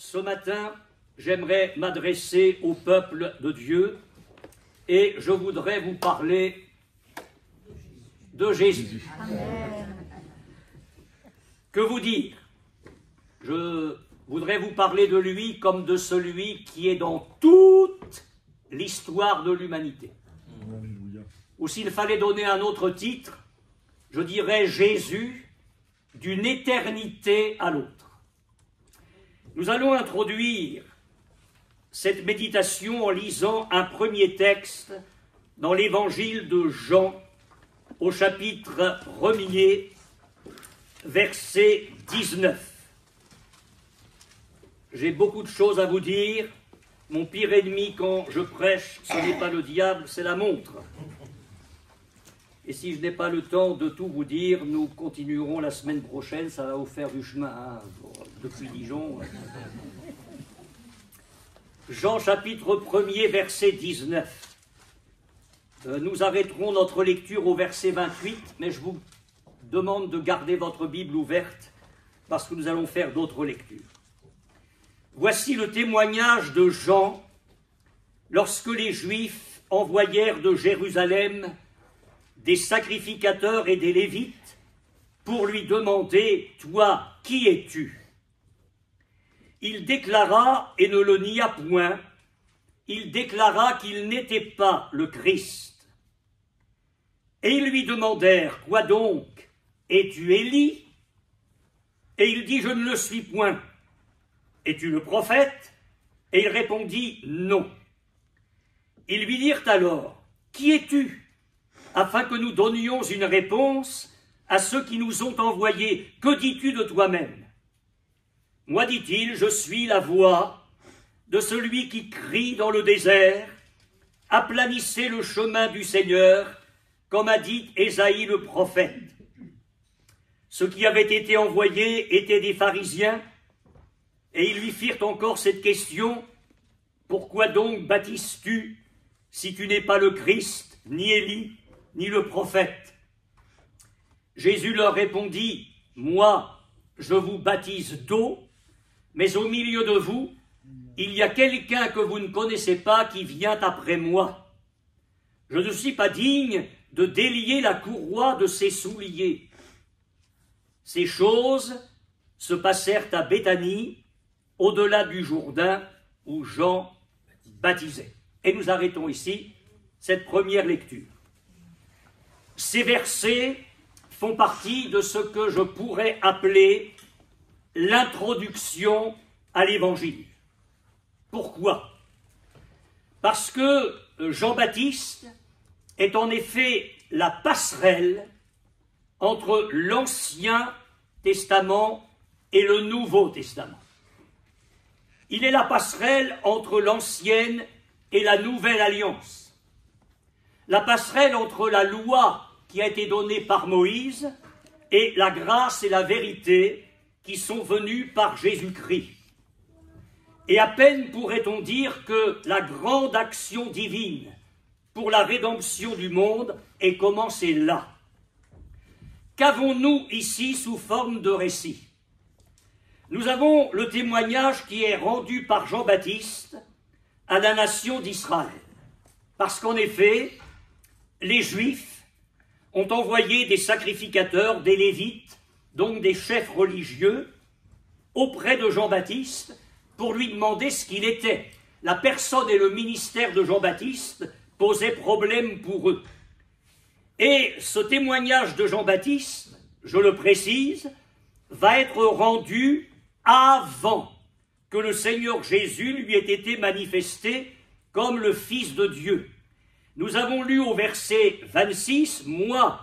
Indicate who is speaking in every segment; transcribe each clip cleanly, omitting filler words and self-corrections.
Speaker 1: Ce matin, j'aimerais m'adresser au peuple de Dieu et je voudrais vous parler de Jésus. Amen. Que vous dire? Je voudrais vous parler de lui comme de celui qui est dans toute l'histoire de l'humanité. Ou s'il fallait donner un autre titre, je dirais Jésus d'une éternité à l'autre. Nous allons introduire cette méditation en lisant un premier texte dans l'évangile de Jean, au chapitre 1er, verset 19. J'ai beaucoup de choses à vous dire. Mon pire ennemi quand je prêche, ce n'est pas le diable, c'est la montre. Et si je n'ai pas le temps de tout vous dire, nous continuerons la semaine prochaine, ça va vous faire du chemin, hein, depuis Dijon. Jean chapitre 1er, verset 19. Nous arrêterons notre lecture au verset 28, mais je vous demande de garder votre Bible ouverte, parce que nous allons faire d'autres lectures. Voici le témoignage de Jean, lorsque les Juifs envoyèrent de Jérusalem des sacrificateurs et des Lévites pour lui demander « Toi, qui es-tu » Il déclara, et ne le nia point, il déclara qu'il n'était pas le Christ. Et ils lui demandèrent « Quoi donc? Es-tu Élie » Et il dit « Je ne le suis point. » « Es-tu le prophète » Et il répondit « Non. » Ils lui dirent alors « Qui es-tu » afin que nous donnions une réponse à ceux qui nous ont envoyés. « Que dis-tu de toi-même » Moi, dit-il, je suis la voix de celui qui crie dans le désert « Aplanissez le chemin du Seigneur » comme a dit Ésaïe le prophète. Ceux qui avaient été envoyés étaient des pharisiens. Et ils lui firent encore cette question, « Pourquoi donc baptises-tu si tu n'es pas le Christ, ni Élie, ni le prophète ?» Jésus leur répondit, « Moi, je vous baptise d'eau, mais au milieu de vous, il y a quelqu'un que vous ne connaissez pas qui vient après moi. Je ne suis pas digne de délier la courroie de ses souliers. » Ces choses se passèrent à Béthanie, au-delà du Jourdain, où Jean baptisait. Et nous arrêtons ici cette première lecture. Ces versets font partie de ce que je pourrais appeler l'introduction à l'Évangile. Pourquoi? Parce que Jean-Baptiste est en effet la passerelle entre l'Ancien Testament et le Nouveau Testament. Il est la passerelle entre l'ancienne et la nouvelle alliance. La passerelle entre la loi qui a été donnée par Moïse et la grâce et la vérité qui sont venues par Jésus-Christ. Et à peine pourrait-on dire que la grande action divine pour la rédemption du monde est commencée là. Qu'avons-nous ici sous forme de récit? Nous avons le témoignage qui est rendu par Jean-Baptiste à la nation d'Israël. Parce qu'en effet, les Juifs ont envoyé des sacrificateurs, des Lévites, donc des chefs religieux, auprès de Jean-Baptiste pour lui demander ce qu'il était. La personne et le ministère de Jean-Baptiste posaient problème pour eux. Et ce témoignage de Jean-Baptiste, je le précise, va être rendu avant que le Seigneur Jésus lui ait été manifesté comme le Fils de Dieu. Nous avons lu au verset 26, « Moi,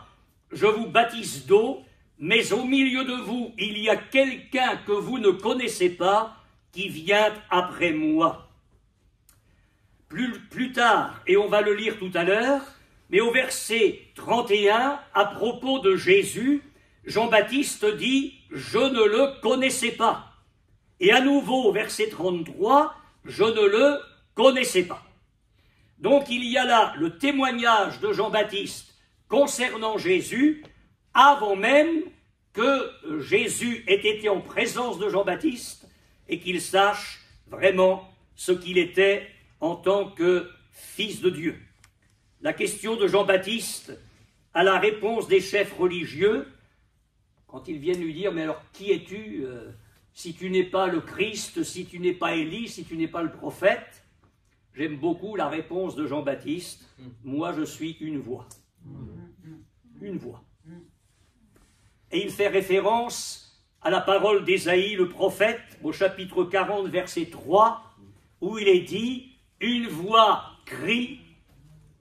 Speaker 1: je vous baptise d'eau, mais au milieu de vous, il y a quelqu'un que vous ne connaissez pas, qui vient après moi. » Plus tard, et on va le lire tout à l'heure, mais au verset 31, à propos de Jésus, Jean-Baptiste dit « Je ne le connaissais pas ». Et à nouveau, au verset 33, « Je ne le connaissais pas ». Donc il y a là le témoignage de Jean-Baptiste concernant Jésus, avant même que Jésus ait été en présence de Jean-Baptiste et qu'il sache vraiment ce qu'il était en tant que fils de Dieu. La question de Jean-Baptiste à la réponse des chefs religieux, quand ils viennent lui dire « Mais alors, qui es-tu si tu n'es pas le Christ, si tu n'es pas Élie, si tu n'es pas le prophète ?» J'aime beaucoup la réponse de Jean-Baptiste. « Moi, je suis une voix. » Une voix. Et il fait référence à la parole d'Ésaïe, le prophète, au chapitre 40, verset 3, où il est dit « Une voix crie,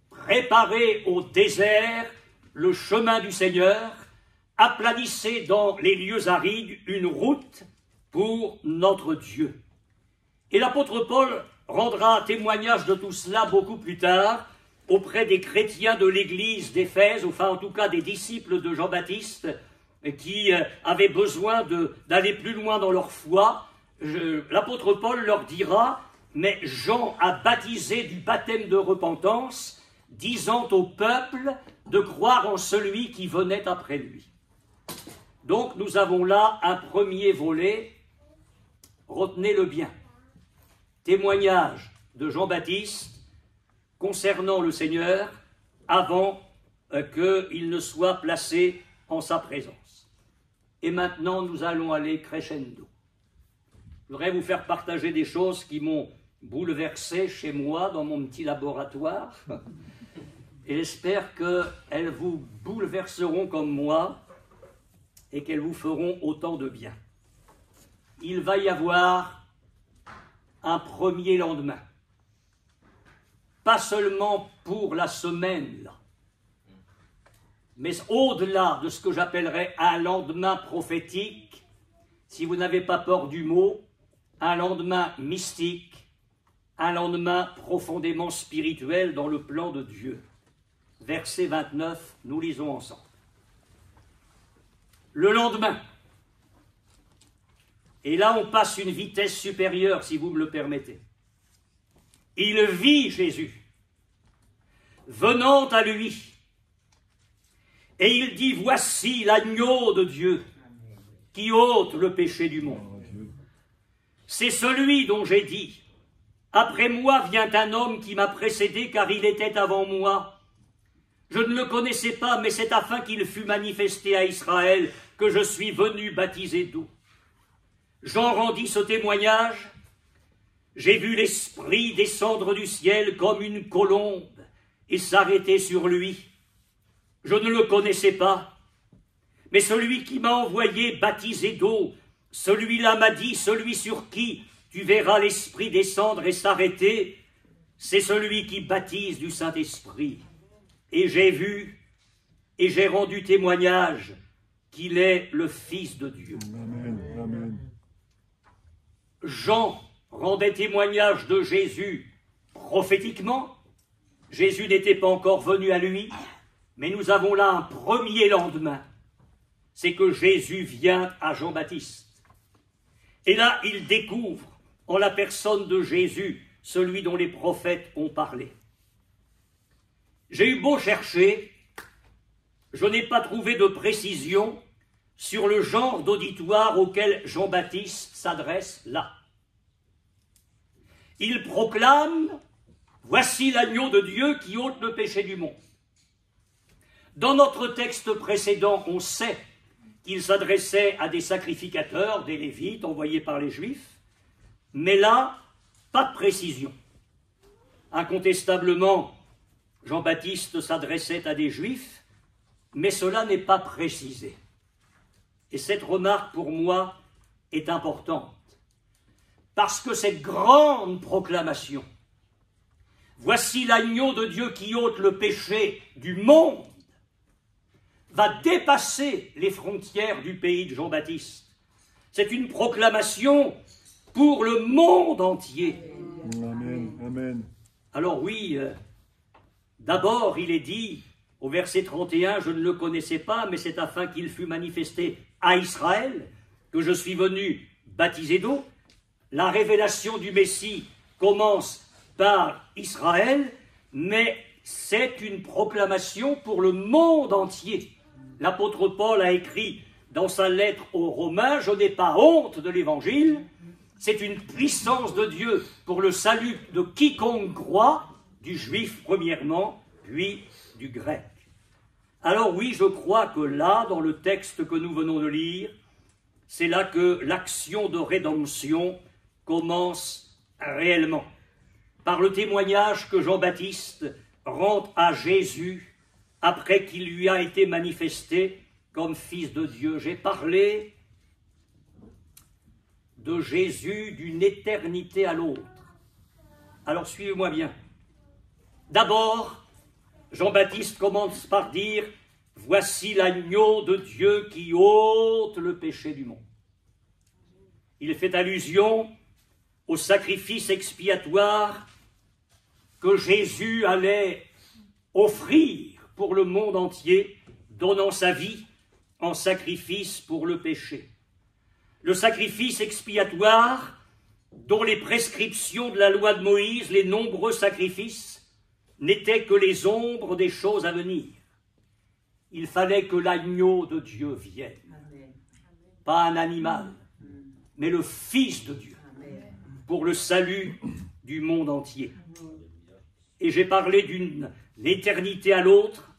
Speaker 1: préparez au désert le chemin du Seigneur, aplanissez dans les lieux arides une route pour notre Dieu. » Et l'apôtre Paul rendra témoignage de tout cela beaucoup plus tard auprès des chrétiens de l'église d'Éphèse, enfin en tout cas des disciples de Jean-Baptiste, qui avaient besoin d'aller plus loin dans leur foi. L'apôtre Paul leur dira « Mais Jean a baptisé du baptême de repentance, disant au peuple de croire en celui qui venait après lui. » Donc nous avons là un premier volet, retenez-le bien, témoignage de Jean-Baptiste concernant le Seigneur avant qu'il ne soit placé en sa présence. Et maintenant nous allons aller crescendo. Je voudrais vous faire partager des choses qui m'ont bouleversé chez moi dans mon petit laboratoire. Et j'espère qu'elles vous bouleverseront comme moi et qu'elles vous feront autant de bien. Il va y avoir un premier lendemain. Pas seulement pour la semaine, là, mais au-delà de ce que j'appellerais un lendemain prophétique, si vous n'avez pas peur du mot, un lendemain mystique, un lendemain profondément spirituel dans le plan de Dieu. Verset 29, nous lisons ensemble. Le lendemain, et là on passe une vitesse supérieure, si vous me le permettez. Il vit Jésus, venant à lui, et il dit, voici l'agneau de Dieu, qui ôte le péché du monde. C'est celui dont j'ai dit, après moi vient un homme qui m'a précédé, car il était avant moi. Je ne le connaissais pas, mais c'est afin qu'il fût manifesté à Israël que je suis venu baptiser d'eau. Jean rendit ce témoignage. J'ai vu l'Esprit descendre du ciel comme une colombe et s'arrêter sur lui. Je ne le connaissais pas, mais celui qui m'a envoyé baptiser d'eau, celui-là m'a dit, celui sur qui tu verras l'Esprit descendre et s'arrêter, c'est celui qui baptise du Saint-Esprit. Et j'ai vu et j'ai rendu témoignage qu'il est le Fils de Dieu.
Speaker 2: Amen. Amen.
Speaker 1: Jean rendait témoignage de Jésus prophétiquement. Jésus n'était pas encore venu à lui, mais nous avons là un premier lendemain. C'est que Jésus vient à Jean-Baptiste. Et là, il découvre en la personne de Jésus celui dont les prophètes ont parlé. J'ai eu beau chercher, je n'ai pas trouvé de précision sur le genre d'auditoire auquel Jean-Baptiste s'adresse là. Il proclame « Voici l'agneau de Dieu qui ôte le péché du monde ». Dans notre texte précédent, on sait qu'il s'adressait à des sacrificateurs, des Lévites envoyés par les Juifs, mais là, pas de précision. Incontestablement, Jean-Baptiste s'adressait à des Juifs, mais cela n'est pas précisé. Et cette remarque, pour moi, est importante. Parce que cette grande proclamation, voici l'agneau de Dieu qui ôte le péché du monde, va dépasser les frontières du pays de Jean-Baptiste. C'est une proclamation pour le monde entier.
Speaker 2: Amen. Amen.
Speaker 1: Alors oui, d'abord il est dit au verset 31, je ne le connaissais pas, mais c'est afin qu'il fût manifesté à Israël que je suis venu baptiser d'eau. La révélation du Messie commence par Israël, mais c'est une proclamation pour le monde entier. L'apôtre Paul a écrit dans sa lettre aux Romains, je n'ai pas honte de l'évangile, C'est une puissance de Dieu pour le salut de quiconque croit, du juif premièrement, puis du grec. Alors oui, je crois que là, dans le texte que nous venons de lire, c'est là que l'action de rédemption commence réellement, par le témoignage que Jean-Baptiste rend à Jésus après qu'il lui a été manifesté comme Fils de Dieu. J'ai parlé de Jésus d'une éternité à l'autre. Alors suivez-moi bien. D'abord, Jean-Baptiste commence par dire « Voici l'agneau de Dieu qui ôte le péché du monde ». Il fait allusion au sacrifice expiatoire que Jésus allait offrir pour le monde entier, donnant sa vie en sacrifice pour le péché. Le sacrifice expiatoire dont les prescriptions de la loi de Moïse, les nombreux sacrifices, n'étaient que les ombres des choses à venir. Il fallait que l'agneau de Dieu vienne. Pas un animal, mais le Fils de Dieu, pour le salut du monde entier. Et j'ai parlé d'une éternité à l'autre.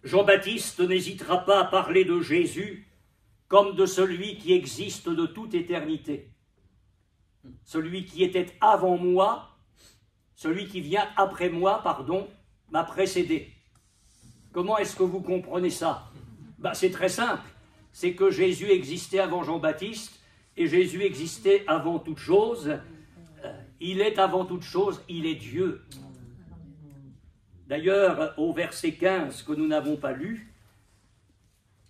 Speaker 1: Jean-Baptiste n'hésitera pas à parler de Jésus comme de celui qui existe de toute éternité. Celui qui était avant moi, celui qui vient après moi, m'a précédé. Comment est-ce que vous comprenez ça? C'est très simple. C'est que Jésus existait avant Jean-Baptiste et Jésus existait avant toute chose. Il est avant toute chose, il est Dieu. D'ailleurs, au verset 15 que nous n'avons pas lu,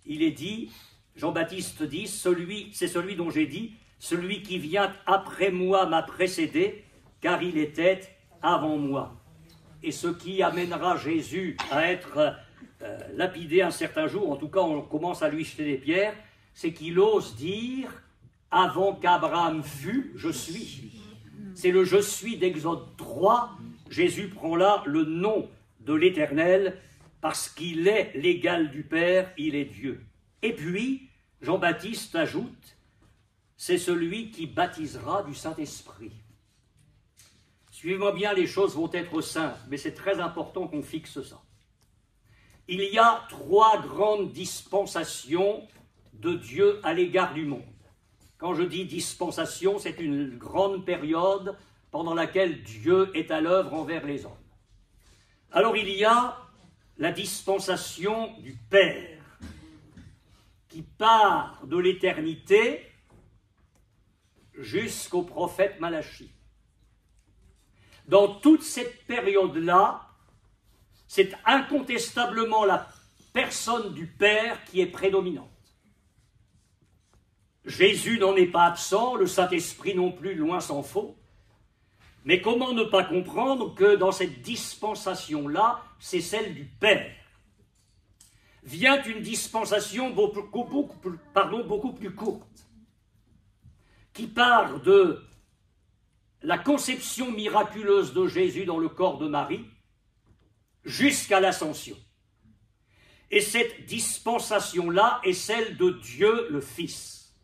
Speaker 1: il est dit, Jean-Baptiste dit, c'est celui dont j'ai dit, celui qui vient après moi m'a précédé, car il était avant moi. Et ce qui amènera Jésus à être lapidé un certain jour, en tout cas on commence à lui jeter des pierres, c'est qu'il ose dire, avant qu'Abraham fût, je suis. C'est le je suis d'Exode 3, Jésus prend là le nom de l'Éternel, parce qu'il est l'égal du Père, il est Dieu. Et puis, Jean-Baptiste ajoute, c'est celui qui baptisera du Saint-Esprit. Suivez-moi bien, les choses vont être simples, mais c'est très important qu'on fixe ça. Il y a 3 grandes dispensations de Dieu à l'égard du monde. Quand je dis dispensation, c'est une grande période pendant laquelle Dieu est à l'œuvre envers les hommes. Alors il y a la dispensation du Père, qui part de l'éternité jusqu'au prophète Malachie. Dans toute cette période-là, c'est incontestablement la personne du Père qui est prédominante. Jésus n'en est pas absent, le Saint-Esprit non plus, loin s'en faut. Mais comment ne pas comprendre que dans cette dispensation-là, c'est celle du Père. Vient une dispensation beaucoup plus courte, qui part de la conception miraculeuse de Jésus dans le corps de Marie jusqu'à l'ascension. Et cette dispensation-là est celle de Dieu le Fils.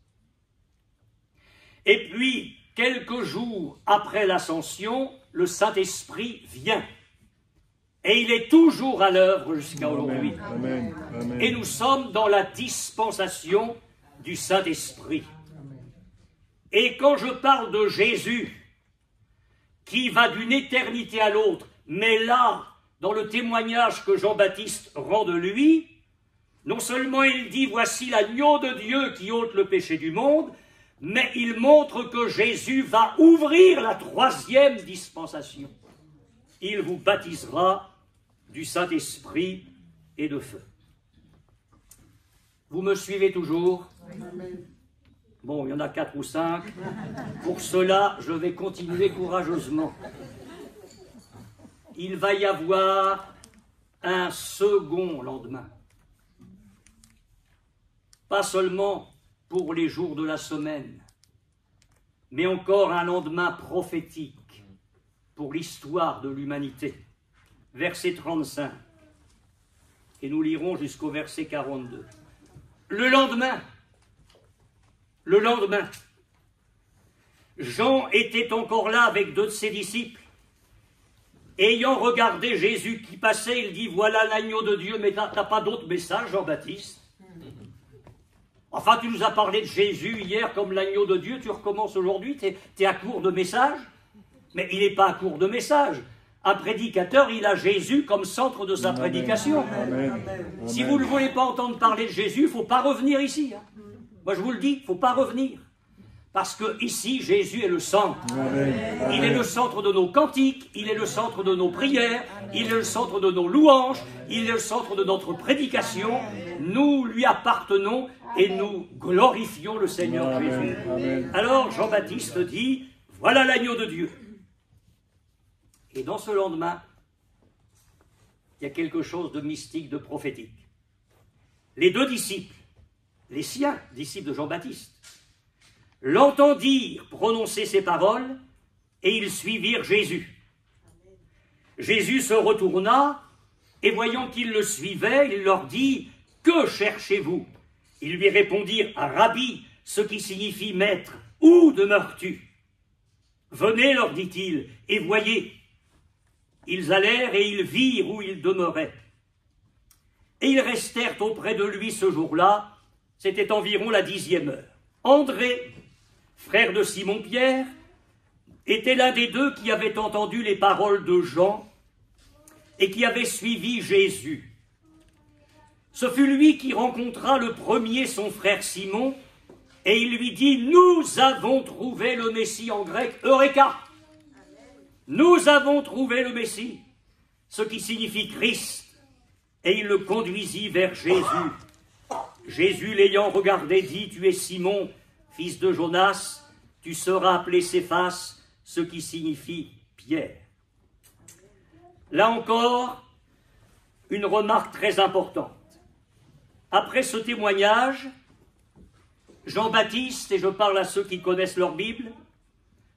Speaker 1: Et puis, quelques jours après l'ascension, le Saint-Esprit vient. Et il est toujours à l'œuvre jusqu'à aujourd'hui.
Speaker 2: Amen. Amen.
Speaker 1: Et nous sommes dans la dispensation du Saint-Esprit. Et quand je parle de Jésus, qui va d'une éternité à l'autre, mais là, dans le témoignage que Jean-Baptiste rend de lui, non seulement il dit « Voici l'agneau de Dieu qui ôte le péché du monde », mais il montre que Jésus va ouvrir la 3e dispensation. Il vous baptisera du Saint-Esprit et de feu. Vous me suivez toujours? Bon, il y en a 4 ou 5. Pour cela, je vais continuer courageusement. Il va y avoir un second lendemain. Pas seulement pour les jours de la semaine, mais encore un lendemain prophétique pour l'histoire de l'humanité. Verset 35. Et nous lirons jusqu'au verset 42. Le lendemain, Jean était encore là avec 2 de ses disciples. Ayant regardé Jésus qui passait, il dit, voilà l'agneau de Dieu, mais t'as pas d'autre message, Jean-Baptiste? Enfin, tu nous as parlé de Jésus hier comme l'agneau de Dieu, tu recommences aujourd'hui, t'es à court de message? Mais il n'est pas à court de message. Un prédicateur, il a Jésus comme centre de sa prédication.
Speaker 2: Amen.
Speaker 1: Si vous ne voulez pas entendre parler de Jésus, il ne faut pas revenir ici. Moi, je vous le dis, il ne faut pas revenir. Parce que ici, Jésus est le centre.
Speaker 2: Amen.
Speaker 1: Il est le centre de nos cantiques, il est le centre de nos prières, il est le centre de nos louanges, il est le centre de notre prédication. Nous lui appartenons et nous glorifions le Seigneur
Speaker 2: Amen.
Speaker 1: Jésus.
Speaker 2: Amen.
Speaker 1: Alors Jean-Baptiste dit, voilà l'agneau de Dieu. Et dans ce lendemain, il y a quelque chose de mystique, de prophétique. Les 2 disciples, les siens, disciples de Jean-Baptiste, l'entendirent prononcer ces paroles et ils suivirent Jésus. Jésus se retourna et voyant qu'ils le suivaient, il leur dit, « Que cherchez-vous » Ils lui répondirent, « Rabbi », ce qui signifie « maître, où demeures-tu » ? « Venez, leur dit-il, et voyez. » Ils allèrent et ils virent où il demeurait. Et ils restèrent auprès de lui ce jour-là, c'était environ la 10e heure. André, frère de Simon-Pierre, était l'un des 2 qui avaient entendu les paroles de Jean et qui avait suivi Jésus. Ce fut lui qui rencontra le premier son frère Simon, et il lui dit, « Nous avons trouvé le Messie » en grec, « Eureka ». Nous avons trouvé le Messie, ce qui signifie Christ, et il le conduisit vers Jésus. Jésus, l'ayant regardé, dit, « Tu es Simon, fils de Jonas, tu seras appelé Céphas, ce qui signifie Pierre. » Là encore, une remarque très importante. Après ce témoignage, Jean-Baptiste, et je parle à ceux qui connaissent leur Bible,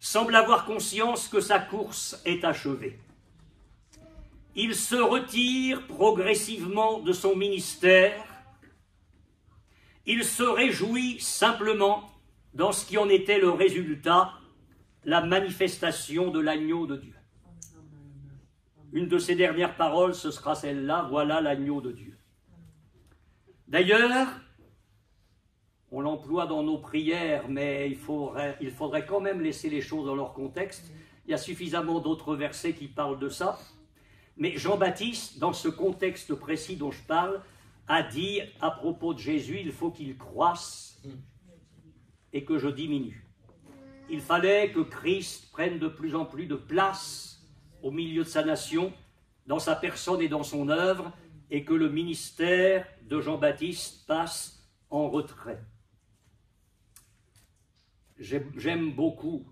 Speaker 1: semble avoir conscience que sa course est achevée. Il se retire progressivement de son ministère. Il se réjouit simplement dans ce qui en était le résultat, la manifestation de l'agneau de Dieu. Une de ses dernières paroles, ce sera celle-là, voilà l'agneau de Dieu. D'ailleurs, on l'emploie dans nos prières, mais il faudrait quand même laisser les choses dans leur contexte. Il y a suffisamment d'autres versets qui parlent de ça. Mais Jean-Baptiste, dans ce contexte précis dont je parle, a dit à propos de Jésus, il faut qu'il croisse et que je diminue. Il fallait que Christ prenne de plus en plus de place au milieu de sa nation, dans sa personne et dans son œuvre, et que le ministère de Jean-Baptiste passe en retrait. J'aime beaucoup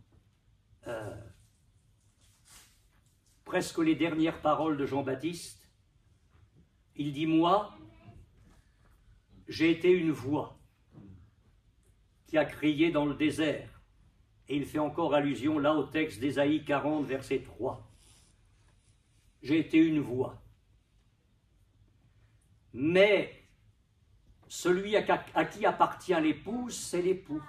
Speaker 1: presque les dernières paroles de Jean-Baptiste. Il dit, moi, j'ai été une voix qui a crié dans le désert. Et il fait encore allusion là au texte d'Ésaïe 40, verset 3. J'ai été une voix. Mais celui à qui appartient l'épouse, c'est l'époux.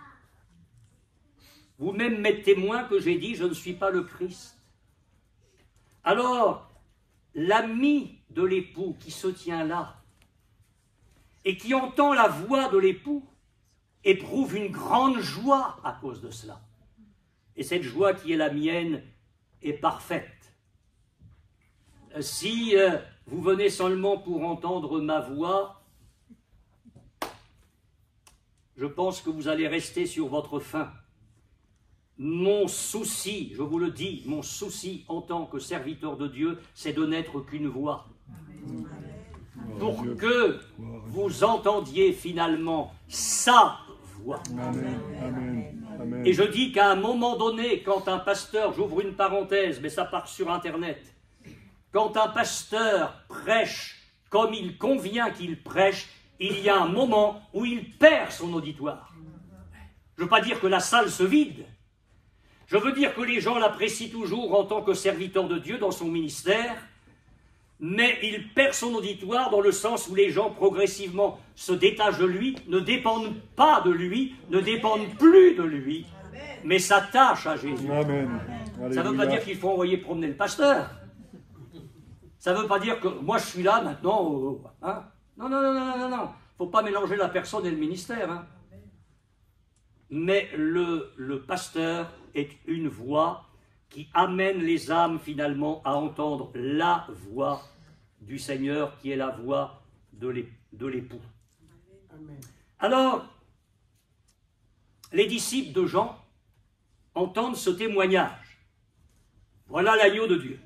Speaker 1: Vous-même m'êtes témoin que j'ai dit, je ne suis pas le Christ. Alors, l'ami de l'époux qui se tient là et qui entend la voix de l'époux éprouve une grande joie à cause de cela. Et cette joie qui est la mienne est parfaite. Si vous venez seulement pour entendre ma voix, je pense que vous allez rester sur votre faim. Mon souci, je vous le dis, mon souci en tant que serviteur de Dieu, c'est de n'être qu'une voix. Pour que vous entendiez finalement sa voix.
Speaker 2: Amen.
Speaker 1: Et je dis qu'à un moment donné, quand un pasteur, j'ouvre une parenthèse, mais ça part sur Internet, quand un pasteur prêche comme il convient qu'il prêche, il y a un moment où il perd son auditoire. Je ne veux pas dire que la salle se vide. Je veux dire que les gens l'apprécient toujours en tant que serviteur de Dieu dans son ministère, mais il perd son auditoire dans le sens où les gens progressivement se détachent de lui, ne dépendent pas de lui, ne dépendent plus de lui, mais s'attachent à Jésus.
Speaker 2: Amen.
Speaker 1: Ça ne veut pas dire qu'il faut envoyer promener le pasteur. Ça ne veut pas dire que moi je suis là maintenant. Hein? Non. Il ne faut pas mélanger la personne et le ministère. Hein? Mais le pasteur est une voix qui amène les âmes finalement à entendre la voix du Seigneur qui est la voix de l'époux. Alors, les disciples de Jean entendent ce témoignage. Voilà l'agneau de Dieu.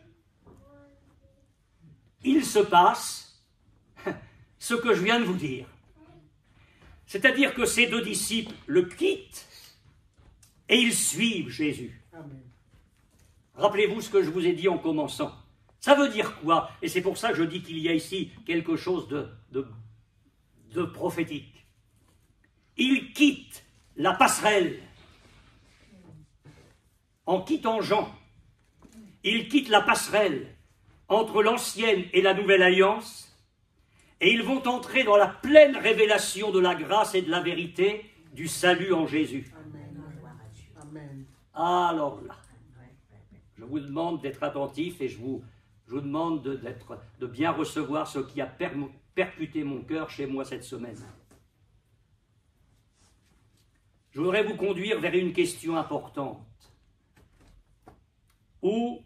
Speaker 1: Il se passe ce que je viens de vous dire. C'est-à-dire que ces deux disciples le quittent et ils suivent Jésus. Rappelez-vous ce que je vous ai dit en commençant. Ça veut dire quoi? Et c'est pour ça que je dis qu'il y a ici quelque chose de prophétique. Ils quittent la passerelle. En quittant Jean, ils quittent la passerelle entre l'ancienne et la nouvelle alliance, et ils vont entrer dans la pleine révélation de la grâce et de la vérité du salut en Jésus.
Speaker 3: Amen.
Speaker 1: Alors là, je vous demande d'être attentif et je vous demande de bien recevoir ce qui a percuté mon cœur chez moi cette semaine. Je voudrais vous conduire vers une question importante. Où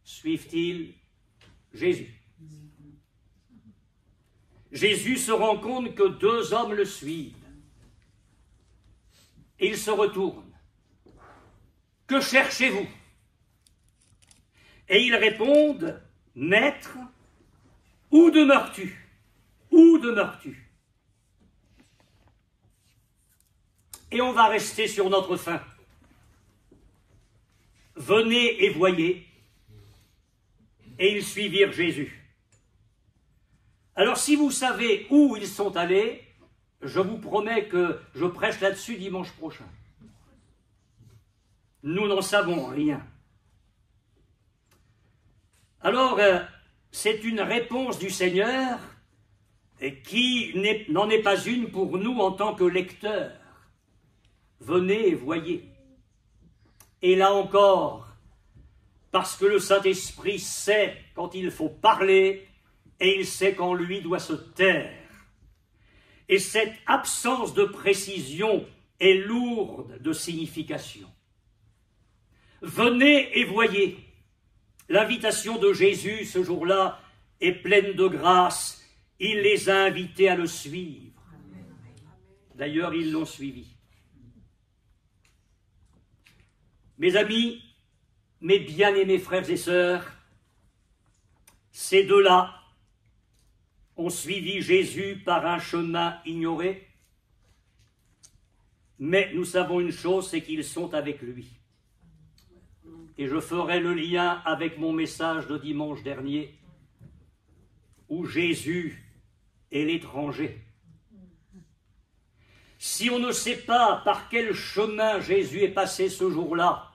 Speaker 1: suivent-ils Jésus? Jésus se rend compte que deux hommes le suivent. Et il se retourne. Que cherchez-vous? Et ils répondent, Maître, où demeures-tu? Où demeures-tu? Et on va rester sur notre faim. Venez et voyez. Et ils suivirent Jésus. Alors si vous savez où ils sont allés, je vous promets que je prêche là-dessus dimanche prochain. Nous n'en savons rien. Alors, c'est une réponse du Seigneur qui n'en est pas une pour nous en tant que lecteurs. Venez et voyez. Et là encore, parce que le Saint-Esprit sait quand il faut parler et il sait quand lui doit se taire. Et cette absence de précision est lourde de signification. Venez et voyez. L'invitation de Jésus ce jour-là est pleine de grâce. Il les a invités à le suivre. D'ailleurs, ils l'ont suivi. Mes amis, mes bien-aimés frères et sœurs, ces deux-là ont suivi Jésus par un chemin ignoré, mais nous savons une chose, c'est qu'ils sont avec lui. Et je ferai le lien avec mon message de dimanche dernier, où Jésus est l'étranger. Si on ne sait pas par quel chemin Jésus est passé ce jour-là,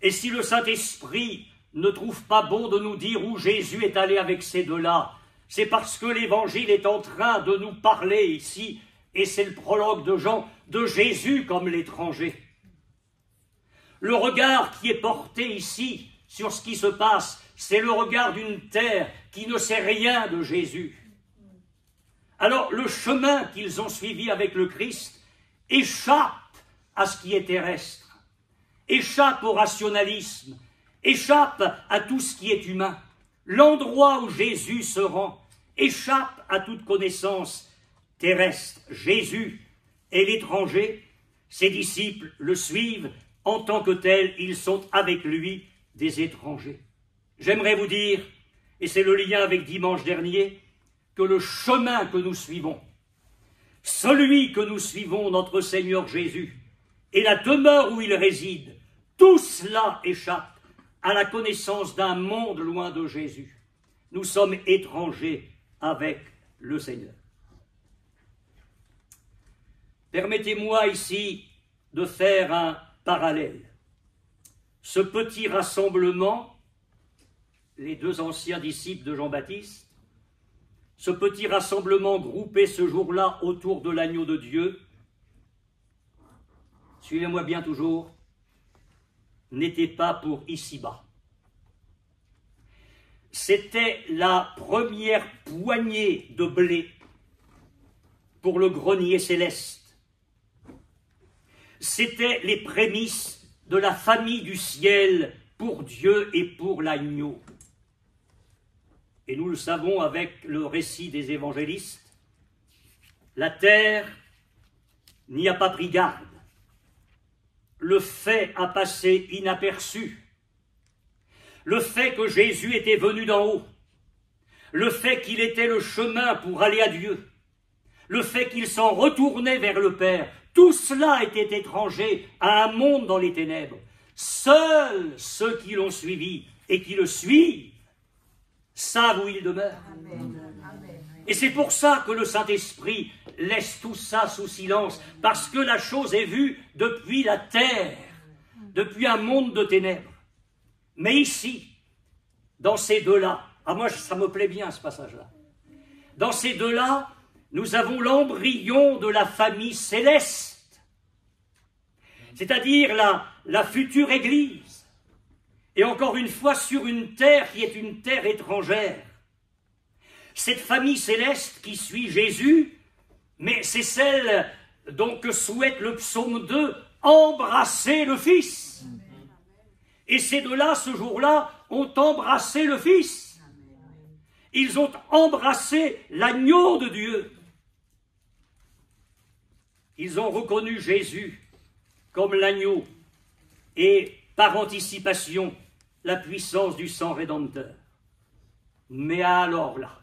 Speaker 1: et si le Saint-Esprit ne trouve pas bon de nous dire où Jésus est allé avec ces deux-là, c'est parce que l'Évangile est en train de nous parler ici, et c'est le prologue de Jean, de Jésus comme l'étranger. Le regard qui est porté ici sur ce qui se passe, c'est le regard d'une terre qui ne sait rien de Jésus. Alors le chemin qu'ils ont suivi avec le Christ échappe à ce qui est terrestre, échappe au rationalisme, échappe à tout ce qui est humain. L'endroit où Jésus se rend échappe à toute connaissance terrestre. Jésus est l'étranger, ses disciples le suivent, en tant que tels, ils sont avec lui des étrangers. J'aimerais vous dire, et c'est le lien avec dimanche dernier, que le chemin que nous suivons, celui que nous suivons, notre Seigneur Jésus, et la demeure où il réside, tout cela échappe à la connaissance d'un monde loin de Jésus. Nous sommes étrangers avec le Seigneur. Permettez-moi ici de faire un parallèle. Ce petit rassemblement, les deux anciens disciples de Jean-Baptiste, ce petit rassemblement groupé ce jour-là autour de l'agneau de Dieu, suivez-moi bien toujours, n'était pas pour ici-bas. C'était la première poignée de blé pour le grenier céleste. C'était les prémices de la famille du ciel pour Dieu et pour l'agneau. Et nous le savons avec le récit des évangélistes, la terre n'y a pas pris garde. Le fait a passé inaperçu. Le fait que Jésus était venu d'en haut, le fait qu'il était le chemin pour aller à Dieu, le fait qu'il s'en retournait vers le Père, tout cela était étranger à un monde dans les ténèbres. Seuls ceux qui l'ont suivi et qui le suivent savent où il demeure. Et c'est pour ça que le Saint-Esprit laisse tout ça sous silence, parce que la chose est vue depuis la terre, depuis un monde de ténèbres. Mais ici, dans ces deux-là, moi ça me plaît bien ce passage-là, dans ces deux-là, nous avons l'embryon de la famille céleste, c'est-à-dire la future Église, et encore une fois sur une terre qui est une terre étrangère. Cette famille céleste qui suit Jésus, mais c'est celle donc que souhaite le psaume 2, embrasser le Fils. Et ces deux-là, ce jour-là, ont embrassé le Fils. Ils ont embrassé l'agneau de Dieu. Ils ont reconnu Jésus comme l'agneau et, par anticipation, la puissance du sang rédempteur. Mais alors là,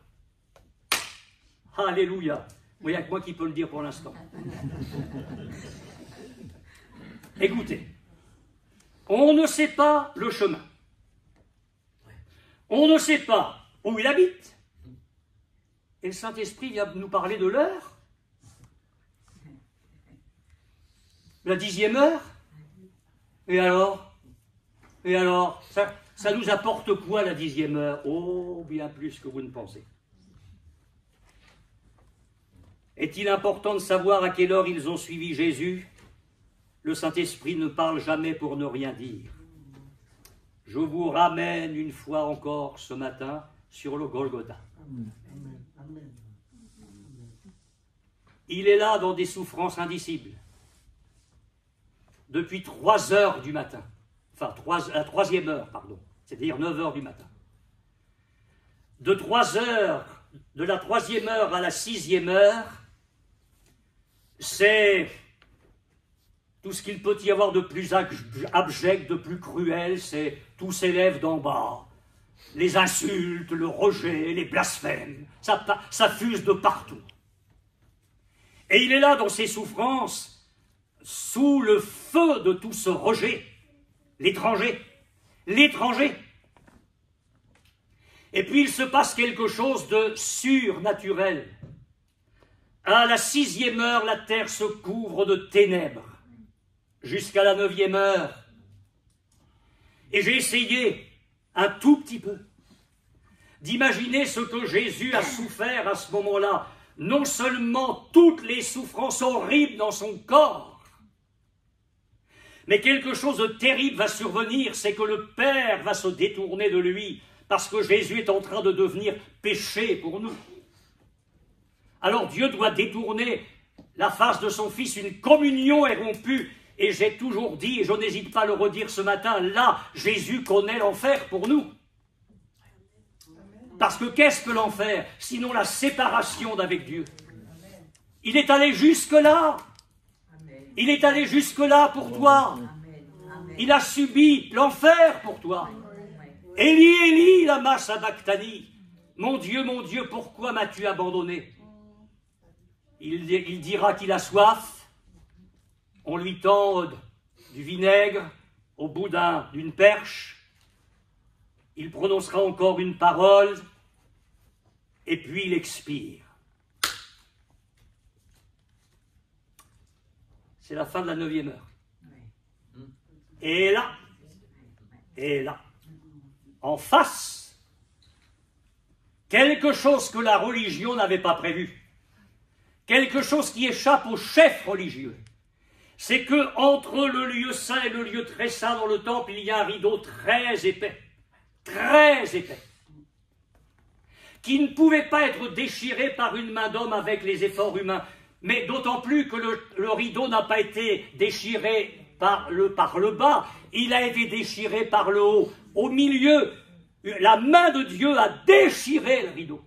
Speaker 1: alléluia, il n'y a que moi qui peux le dire pour l'instant. Écoutez, on ne sait pas le chemin. On ne sait pas où il habite. Et le Saint-Esprit vient nous parler de l'heure. La 10e heure. Et alors, ça nous apporte quoi la 10e heure? Oh, bien plus que vous ne pensez. Est-il important de savoir à quelle heure ils ont suivi Jésus? Le Saint-Esprit ne parle jamais pour ne rien dire. Je vous ramène une fois encore ce matin sur le Golgotha. Il est là dans des souffrances indicibles. Depuis 3 heures du matin. Enfin, la 3e heure, pardon. C'est-à-dire 9 heures du matin. De 3 heures, de la 3e heure à la 6e heure, c'est tout ce qu'il peut y avoir de plus abject, de plus cruel, c'est tout s'élève d'en bas. Les insultes, le rejet, les blasphèmes, ça fuse de partout. Et il est là dans ses souffrances, sous le feu de tout ce rejet, l'étranger. Et puis il se passe quelque chose de surnaturel. À la 6e heure, la terre se couvre de ténèbres, jusqu'à la 9e heure. Et j'ai essayé, un tout petit peu, d'imaginer ce que Jésus a souffert à ce moment-là. Non seulement toutes les souffrances horribles dans son corps, mais quelque chose de terrible va survenir, c'est que le Père va se détourner de lui, parce que Jésus est en train de devenir péché pour nous. Alors Dieu doit détourner la face de son Fils, une communion est rompue. Et j'ai toujours dit, et je n'hésite pas à le redire ce matin, là, Jésus connaît l'enfer pour nous. Parce que qu'est-ce que l'enfer? Sinon la séparation d'avec Dieu. Il est allé jusque-là. Il est allé jusque-là pour toi. Il a subi l'enfer pour toi. Élie, Élie, lama sabachthani. Mon Dieu, pourquoi m'as-tu abandonné? Il dira qu'il a soif. On lui tend du vinaigre au bout d'une perche. Il prononcera encore une parole et puis il expire. C'est la fin de la 9e heure. Et là, en face, quelque chose que la religion n'avait pas prévu, quelque chose qui échappe aux chefs religieux. c'est que entre le lieu saint et le lieu très saint dans le temple, il y a un rideau très épais, qui ne pouvait pas être déchiré par une main d'homme avec les efforts humains. Mais d'autant plus que le rideau n'a pas été déchiré par le bas, il a été déchiré par le haut. Au milieu, la main de Dieu a déchiré le rideau.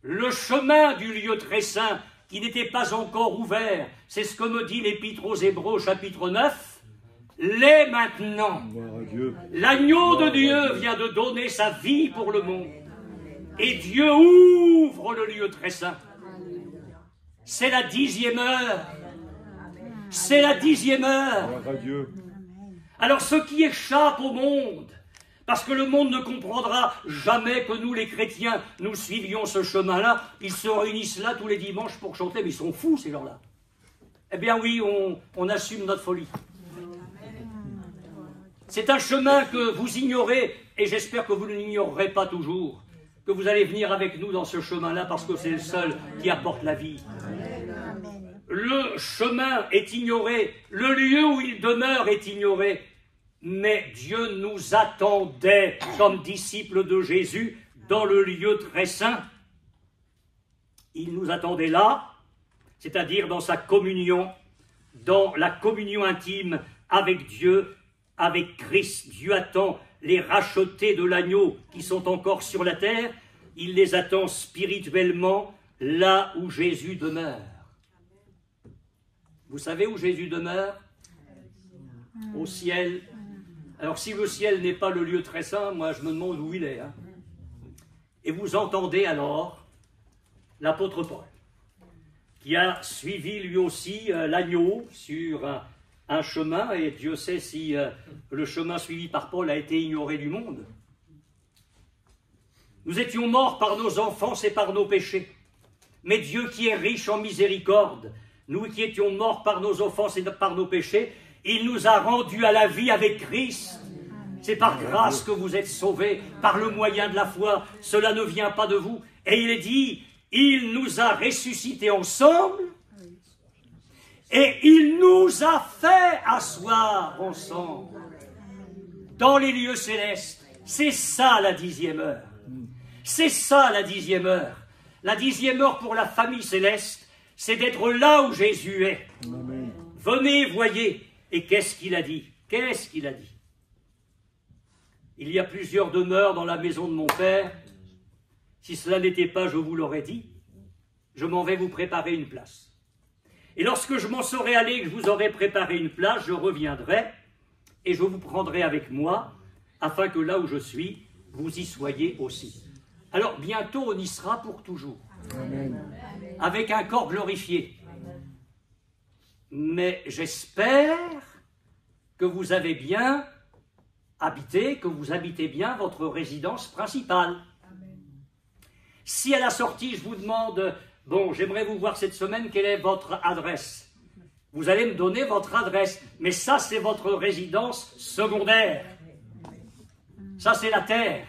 Speaker 1: Le chemin du lieu très saint, qui n'était pas encore ouvert, c'est ce que me dit l'Épître aux Hébreux, chapitre 9, l'est maintenant. L'agneau de Dieu vient de donner sa vie pour le monde. Et Dieu ouvre le lieu très saint. C'est la 10e heure. C'est la 10e heure. Alors ce qui échappe au monde, parce que le monde ne comprendra jamais que nous, les chrétiens, nous suivions ce chemin-là, ils se réunissent là tous les dimanches pour chanter, mais ils sont fous ces gens-là. Eh bien oui, on assume notre folie. C'est un chemin que vous ignorez, et j'espère que vous ne l'ignorerez pas toujours, que vous allez venir avec nous dans ce chemin-là, parce que c'est le seul qui apporte la vie. Le chemin est ignoré, le lieu où il demeure est ignoré, mais Dieu nous attendait comme disciples de Jésus dans le lieu très saint. Il nous attendait là, c'est-à-dire dans sa communion, dans la communion intime avec Dieu, avec Christ. Dieu attend les rachetés de l'agneau qui sont encore sur la terre, il les attend spirituellement là où Jésus demeure. Vous savez où Jésus demeure? Au ciel. Alors si le ciel n'est pas le lieu très saint, moi je me demande où il est. Hein. Et vous entendez alors l'apôtre Paul, qui a suivi lui aussi l'agneau sur un chemin, et Dieu sait si le chemin suivi par Paul a été ignoré du monde. Nous étions morts par nos offenses et par nos péchés, mais Dieu qui est riche en miséricorde, nous qui étions morts par nos offenses et par nos péchés, il nous a rendus à la vie avec Christ. C'est par grâce que vous êtes sauvés, par le moyen de la foi. Cela ne vient pas de vous. Et il est dit, il nous a ressuscités ensemble et il nous a fait asseoir ensemble dans les lieux célestes. C'est ça la 10e heure. C'est ça la 10e heure. La 10e heure pour la famille céleste, c'est d'être là où Jésus est. Amen. Venez, voyez. Et qu'est-ce qu'il a dit? Qu'est-ce qu'il a dit? Il y a plusieurs demeures dans la maison de mon Père. Si cela n'était pas, je vous l'aurais dit. Je m'en vais vous préparer une place. Et lorsque je m'en serai allé et que je vous aurai préparé une place, je reviendrai et je vous prendrai avec moi, afin que là où je suis, vous y soyez aussi. Alors bientôt on y sera pour toujours. Amen. Avec un corps glorifié. Mais j'espère que vous avez bien habité, que vous habitez bien votre résidence principale. Amen. Si à la sortie, je vous demande, bon, j'aimerais vous voir cette semaine, quelle est votre adresse? Vous allez me donner votre adresse, mais ça, c'est votre résidence secondaire. Ça, c'est la terre.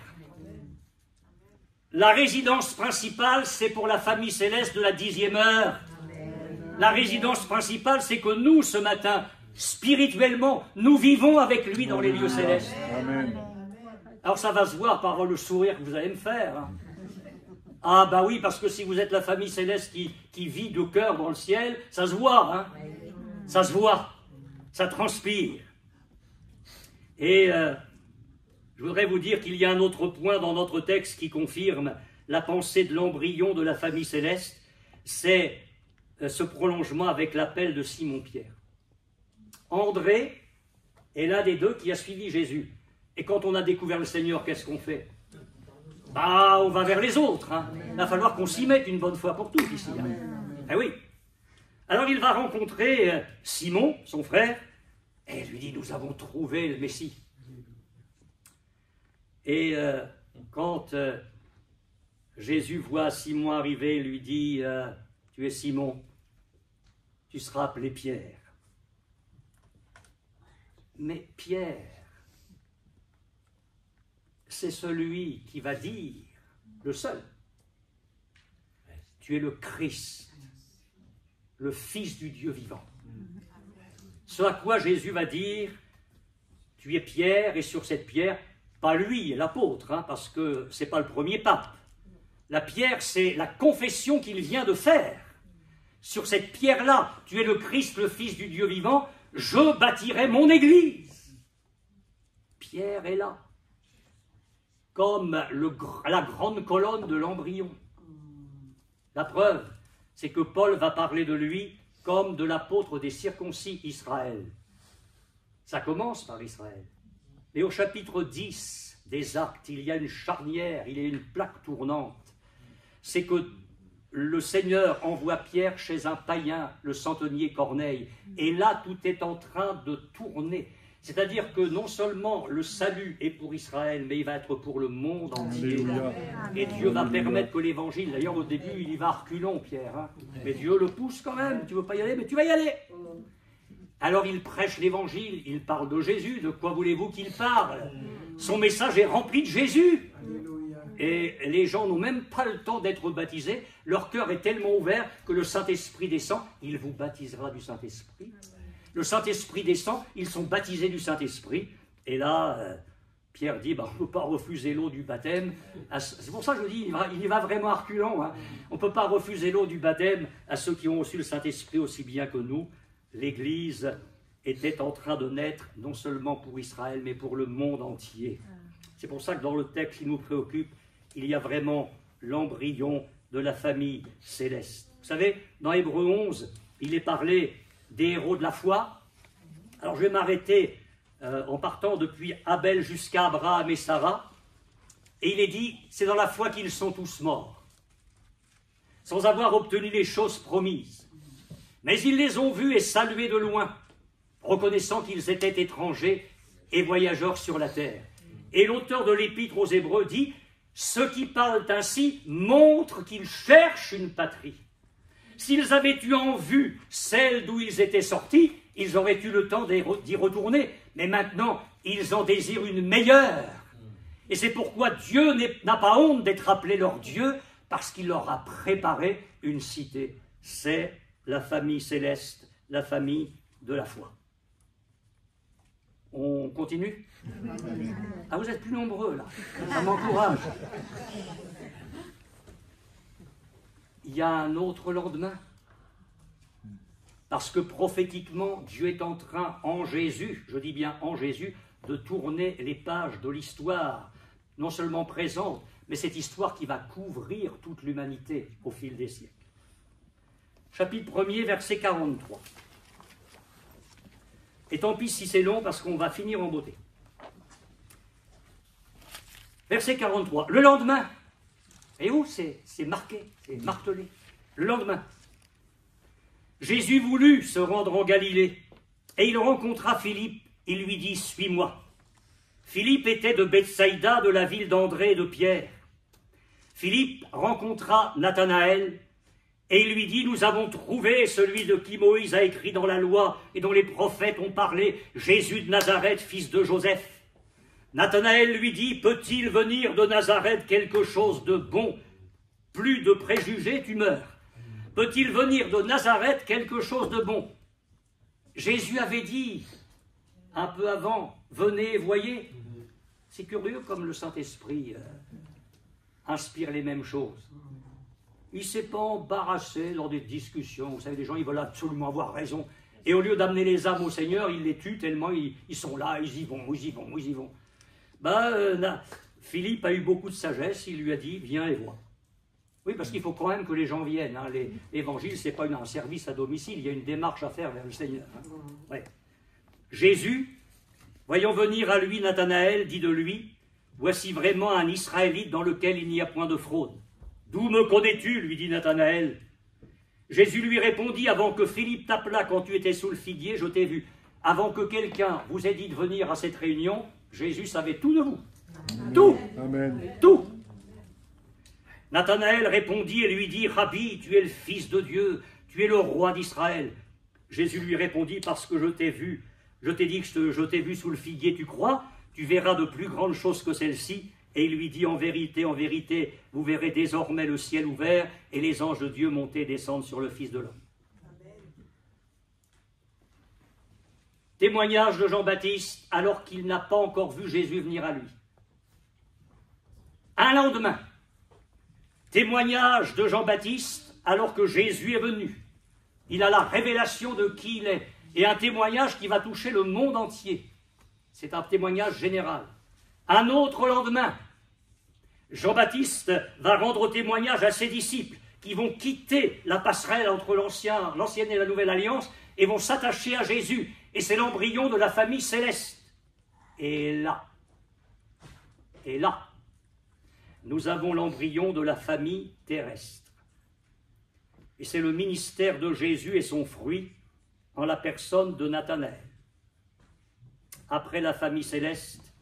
Speaker 1: La résidence principale, c'est pour la famille céleste de la 10e heure. La résidence principale, c'est que nous, ce matin, spirituellement, nous vivons avec lui dans les lieux célestes. Amen. Alors ça va se voir par le sourire que vous allez me faire. Hein. Ah bah oui, parce que si vous êtes la famille céleste qui vit de cœur dans le ciel, ça se voit. Hein. Ça se voit. Ça transpire. Et je voudrais vous dire qu'il y a un autre point dans notre texte qui confirme la pensée de l'embryon de la famille céleste. C'est ce prolongement avec l'appel de Simon-Pierre. André est l'un des deux qui a suivi Jésus. Et quand on a découvert le Seigneur, qu'est-ce qu'on fait? Bah, on va vers les autres. Hein. Il va falloir qu'on s'y mette une bonne fois pour toutes ici. Hein. Eh oui. Alors il va rencontrer Simon, son frère, et il lui dit, nous avons trouvé le Messie. Et quand Jésus voit Simon arriver, il lui dit, tu es Simon, tu seras appelé Pierre. Mais Pierre, c'est celui qui va dire, le seul, tu es le Christ, le Fils du Dieu vivant. Ce à quoi Jésus va dire, tu es Pierre, et sur cette pierre, pas lui, l'apôtre, hein, parce que ce n'est pas le premier pape. La pierre, c'est la confession qu'il vient de faire. Sur cette pierre-là, tu es le Christ, le Fils du Dieu vivant, je bâtirai mon Église. Pierre est là, comme la grande colonne de l'embryon. La preuve, c'est que Paul va parler de lui comme de l'apôtre des circoncis, Israël. Ça commence par Israël. Mais au chapitre 10 des Actes, il y a une charnière, il y a une plaque tournante. C'est que le Seigneur envoie Pierre chez un païen, le centenier Corneille. Et là, tout est en train de tourner. C'est-à-dire que non seulement le salut est pour Israël, mais il va être pour le monde entier.
Speaker 2: Alléluia.
Speaker 1: Et Dieu va permettre que l'évangile, d'ailleurs au début il y va à reculons, Pierre, hein, mais Dieu le pousse quand même, tu ne veux pas y aller, mais tu vas y aller. Alors il prêche l'évangile, il parle de Jésus, de quoi voulez-vous qu'il parle? Son message est rempli de Jésus. Et les gens n'ont même pas le temps d'être baptisés, leur cœur est tellement ouvert que le Saint-Esprit descend, il vous baptisera du Saint-Esprit. Le Saint-Esprit descend, ils sont baptisés du Saint-Esprit. Et là, Pierre dit, on ne peut pas refuser l'eau du baptême. C'est pour ça que je dis, il y va vraiment à reculons. Hein. On ne peut pas refuser l'eau du baptême à ceux qui ont reçu le Saint-Esprit aussi bien que nous. L'Église était en train de naître, non seulement pour Israël, mais pour le monde entier. C'est pour ça que dans le texte qui nous préoccupe, il y a vraiment l'embryon de la famille céleste. Vous savez, dans Hébreux 11, il est parlé des héros de la foi. Alors je vais m'arrêter en partant depuis Abel jusqu'à Abraham et Sarah. Et il est dit, c'est dans la foi qu'ils sont tous morts, sans avoir obtenu les choses promises. Mais ils les ont vus et salués de loin, reconnaissant qu'ils étaient étrangers et voyageurs sur la terre. Et l'auteur de l'Épître aux Hébreux dit, ceux qui parlent ainsi montrent qu'ils cherchent une patrie. S'ils avaient eu en vue celle d'où ils étaient sortis, ils auraient eu le temps d'y retourner. Mais maintenant, ils en désirent une meilleure. Et c'est pourquoi Dieu n'a pas honte d'être appelé leur Dieu, parce qu'il leur a préparé une cité. C'est la famille céleste, la famille de la foi. On continue? Ah, vous êtes plus nombreux, là. Ça m'encourage. Il y a un autre lendemain. Parce que prophétiquement, Dieu est en train, en Jésus, je dis bien en Jésus, de tourner les pages de l'histoire, non seulement présente, mais cette histoire qui va couvrir toute l'humanité au fil des siècles. Chapitre 1er, verset 43. Et tant pis si c'est long, parce qu'on va finir en beauté. Verset 43. Le lendemain, et où c'est marqué, c'est martelé. Le lendemain, Jésus voulut se rendre en Galilée, et il rencontra Philippe. Il lui dit, suis-moi. Philippe était de Bethsaïda, de la ville d'André et de Pierre. Philippe rencontra Nathanaël, et il lui dit, nous avons trouvé celui de qui Moïse a écrit dans la loi et dont les prophètes ont parlé, Jésus de Nazareth, fils de Joseph. Nathanaël lui dit, peut-il venir de Nazareth quelque chose de bon? Plus de préjugés, tu meurs. Peut-il venir de Nazareth quelque chose de bon? Jésus avait dit, un peu avant, venez, voyez. C'est curieux comme le Saint-Esprit inspire les mêmes choses. Il ne s'est pas embarrassé lors des discussions. Vous savez, les gens, ils veulent absolument avoir raison. Et au lieu d'amener les âmes au Seigneur, ils les tuent tellement ils sont là, ils y vont. Philippe a eu beaucoup de sagesse, il lui a dit, viens et vois. Oui, parce qu'il faut quand même que les gens viennent. Hein. L'évangile, ce n'est pas un service à domicile, il y a une démarche à faire vers le Seigneur. Hein. Ouais. Jésus, voyant venir à lui Nathanaël, dit de lui, voici vraiment un Israélite dans lequel il n'y a point de fraude. D'où me connais-tu, lui dit Nathanaël. Jésus lui répondit, avant que Philippe t'appelât quand tu étais sous le figuier, je t'ai vu. Avant que quelqu'un vous ait dit de venir à cette réunion, Jésus savait tout de vous. Amen. Tout.
Speaker 2: Amen.
Speaker 1: Tout. Nathanaël répondit et lui dit, Rabbi, tu es le Fils de Dieu, tu es le roi d'Israël. Jésus lui répondit, parce que je t'ai vu, je t'ai dit que je t'ai vu sous le figuier, tu crois? Tu verras de plus grandes choses que celles-ci. Et il lui dit, en vérité, vous verrez désormais le ciel ouvert et les anges de Dieu monter et descendre sur le Fils de l'homme. Témoignage de Jean-Baptiste alors qu'il n'a pas encore vu Jésus venir à lui. Un lendemain, témoignage de Jean-Baptiste alors que Jésus est venu. Il a la révélation de qui il est et un témoignage qui va toucher le monde entier. C'est un témoignage général. Un autre lendemain, Jean-Baptiste va rendre témoignage à ses disciples qui vont quitter la passerelle entre l'ancienne et la nouvelle alliance et vont s'attacher à Jésus. Et c'est l'embryon de la famille céleste. Et là, nous avons l'embryon de la famille terrestre. Et c'est le ministère de Jésus et son fruit en la personne de Nathanaël. Après la famille céleste,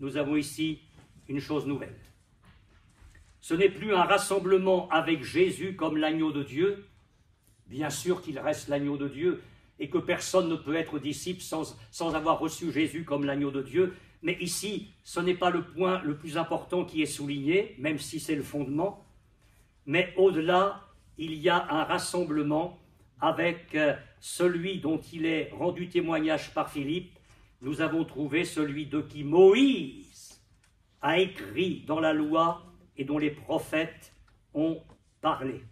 Speaker 1: nous avons ici une chose nouvelle. Ce n'est plus un rassemblement avec Jésus comme l'agneau de Dieu. Bien sûr qu'il reste l'agneau de Dieu et que personne ne peut être disciple sans avoir reçu Jésus comme l'agneau de Dieu. Mais ici, ce n'est pas le point le plus important qui est souligné, même si c'est le fondement. Mais au-delà, il y a un rassemblement avec celui dont il est rendu témoignage par Philippe. Nous avons trouvé celui de qui Moïse a écrit dans la loi et dont les prophètes ont parlé.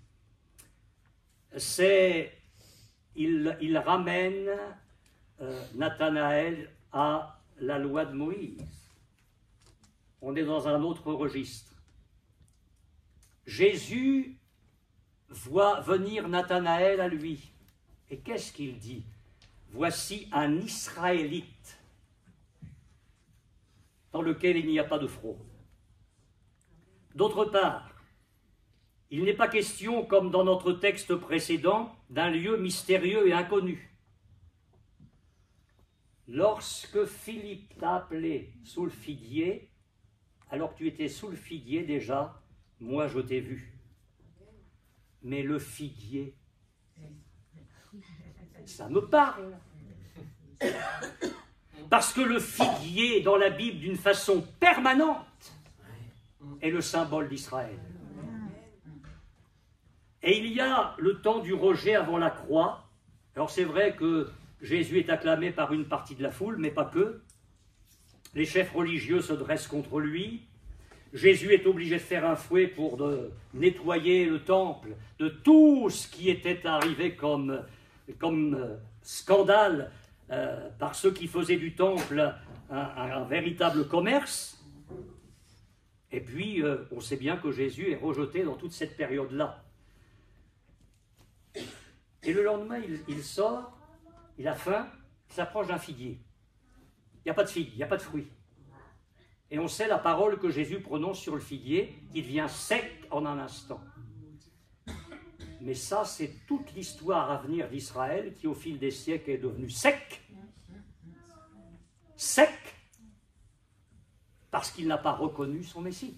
Speaker 1: Il ramène Nathanaël à la loi de Moïse. On est dans un autre registre. Jésus voit venir Nathanaël à lui. Et qu'est-ce qu'il dit? Voici un Israélite dans lequel il n'y a pas de fraude. D'autre part, il n'est pas question, comme dans notre texte précédent, d'un lieu mystérieux et inconnu. Lorsque Philippe t'a appelé sous le figuier, alors que tu étais sous le figuier déjà, moi je t'ai vu. Mais le figuier, ça me parle. Parce que le figuier, dans la Bible, d'une façon permanente, est le symbole d'Israël. Et il y a le temps du rejet avant la croix. Alors c'est vrai que Jésus est acclamé par une partie de la foule, mais pas que. Les chefs religieux se dressent contre lui. Jésus est obligé de faire un fouet pour nettoyer le temple de tout ce qui était arrivé comme scandale par ceux qui faisaient du temple un véritable commerce. Et puis, on sait bien que Jésus est rejeté dans toute cette période-là. Et le lendemain, il sort, il a faim, il s'approche d'un figuier. Il n'y a pas de figue, il n'y a pas de fruit. Et on sait la parole que Jésus prononce sur le figuier, qui devient sec en un instant. Mais ça, c'est toute l'histoire à venir d'Israël, qui au fil des siècles est devenue sec. Sec, parce qu'il n'a pas reconnu son Messie.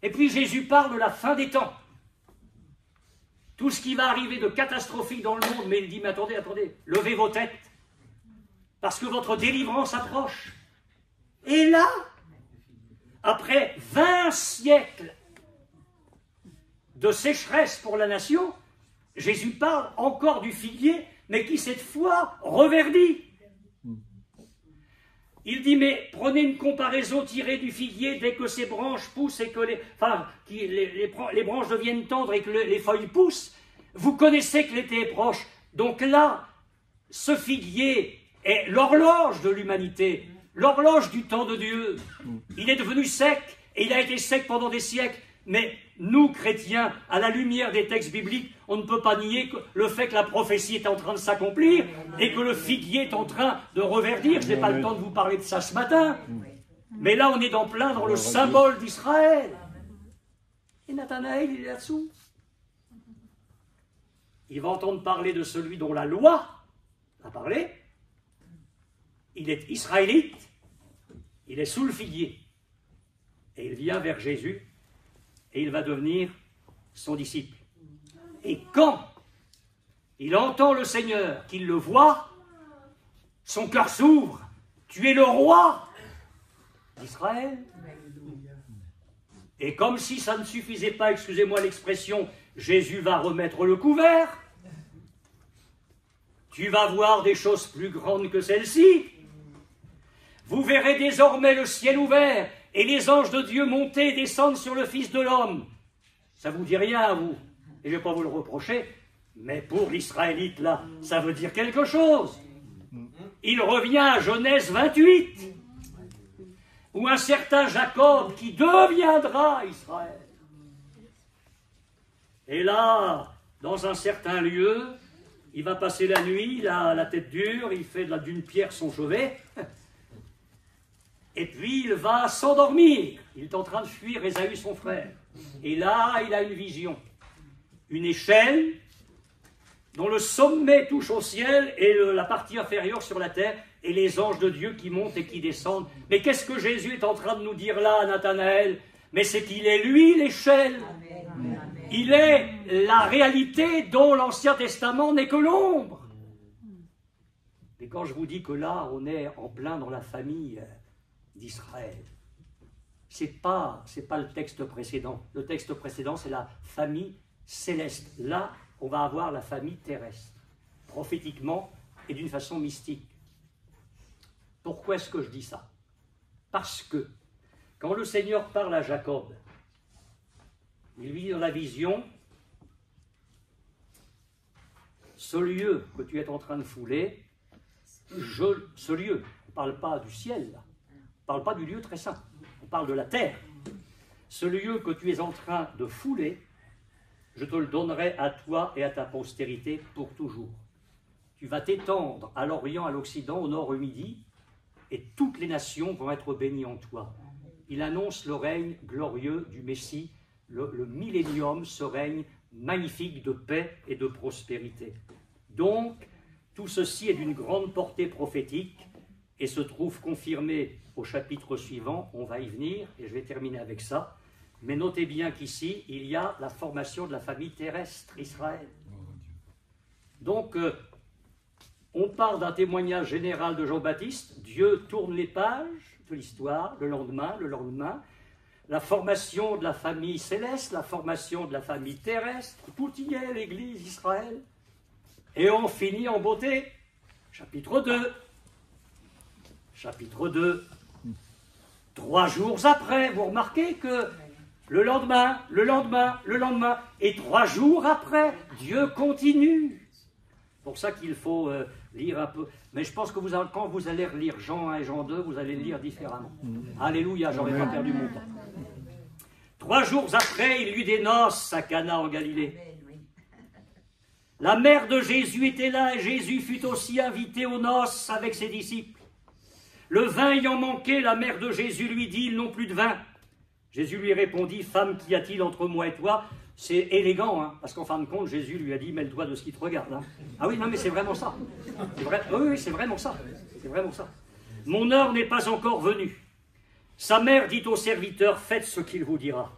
Speaker 1: Et puis Jésus parle de la fin des temps. Tout ce qui va arriver de catastrophique dans le monde, mais il dit, mais attendez, levez vos têtes, parce que votre délivrance approche. Et là, après 20 siècles de sécheresse pour la nation, Jésus parle encore du figuier, mais qui cette fois reverdit. Il dit, mais prenez une comparaison tirée du figuier dès que ses branches poussent et que les branches deviennent tendres et que les feuilles poussent. Vous connaissez que l'été est proche. Donc là, ce figuier est l'horloge de l'humanité, l'horloge du temps de Dieu. Il est devenu sec et il a été sec pendant des siècles. Mais nous, chrétiens, à la lumière des textes bibliques, on ne peut pas nier le fait que la prophétie est en train de s'accomplir et que le figuier est en train de reverdir. Je n'ai pas le temps de vous parler de ça ce matin. Mais là, on est plein dans le symbole d'Israël. Et Nathanaël, il est là-dessous. Il va entendre parler de celui dont la loi a parlé. Il est israélite. Il est sous le figuier. Et il vient vers Jésus. Et il va devenir son disciple. Et quand il entend le Seigneur, qu'il le voit, son cœur s'ouvre. Tu es le roi d'Israël. Et comme si ça ne suffisait pas, excusez-moi l'expression, Jésus va remettre le couvert. tu vas voir des choses plus grandes que celles-ci. Vous verrez désormais le ciel ouvert et les anges de Dieu monter et descendre sur le Fils de l'homme. Ça vous dit rien à vous, et je ne vais pas vous le reprocher, mais pour l'Israélite là, ça veut dire quelque chose. Il revient à Genèse 28, où un certain Jacob qui deviendra Israël. Et là, dans un certain lieu, il va passer la nuit, il a la tête dure, il fait d'une pierre son chevet, et puis il va s'endormir. Il est en train de fuir Ésaü, son frère. Et là, il a une vision. Une échelle dont le sommet touche au ciel et la partie inférieure sur la terre, et les anges de Dieu qui montent et qui descendent. Mais qu'est-ce que Jésus est en train de nous dire là, Nathanaël? Mais c'est qu'il est lui l'échelle. Il est la réalité dont l'Ancien Testament n'est que l'ombre. Et quand je vous dis que là, on est en plein dans la famille d'Israël, c'est pas le texte précédent. Le texte précédent, c'est la famille céleste. Là, on va avoir la famille terrestre, prophétiquement et d'une façon mystique. Pourquoi est-ce que je dis ça? Parce que quand le Seigneur parle à Jacob, il lui dit dans la vision, ce lieu que tu es en train de fouler, ce lieu, on ne parle pas du ciel, là. On ne parle pas du lieu très saint, on parle de la terre. Ce lieu que tu es en train de fouler, je te le donnerai à toi et à ta postérité pour toujours. Tu vas t'étendre à l'Orient, à l'Occident, au Nord, au Midi, et toutes les nations vont être bénies en toi. Il annonce le règne glorieux du Messie, le millénium, ce règne magnifique de paix et de prospérité. Donc, tout ceci est d'une grande portée prophétique et se trouve confirmé au chapitre suivant. On va y venir et je vais terminer avec ça. Mais notez bien qu'ici, il y a la formation de la famille terrestre, Israël. Donc, on part d'un témoignage général de Jean-Baptiste. Dieu tourne les pages de l'histoire, le lendemain. La formation de la famille céleste, la formation de la famille terrestre, tout y est, l'Église, Israël. Et on finit en beauté. Chapitre 2. Chapitre 2. 3 jours après, vous remarquez que le lendemain, et 3 jours après, Dieu continue. C'est pour ça qu'il faut lire un peu. Mais je pense que quand vous allez relire Jean 1 et Jean 2, vous allez le lire différemment. Alléluia, j'aurais pas perdu mon temps. 3 jours après, il y eut des noces à Cana en Galilée. La mère de Jésus était là et Jésus fut aussi invité aux noces avec ses disciples. Le vin ayant manqué, la mère de Jésus lui dit, ils n'ont plus de vin. Jésus lui répondit, femme, qu'y a-t-il entre moi et toi? C'est élégant, hein, parce qu'en fin de compte, Jésus lui a dit, mêle-toi de ce qui te regarde. Hein. Ah oui, non, mais c'est vraiment ça. Oui, c'est vraiment ça. C'est vraiment ça. Mon heure n'est pas encore venue. Sa mère dit au serviteur, faites ce qu'il vous dira.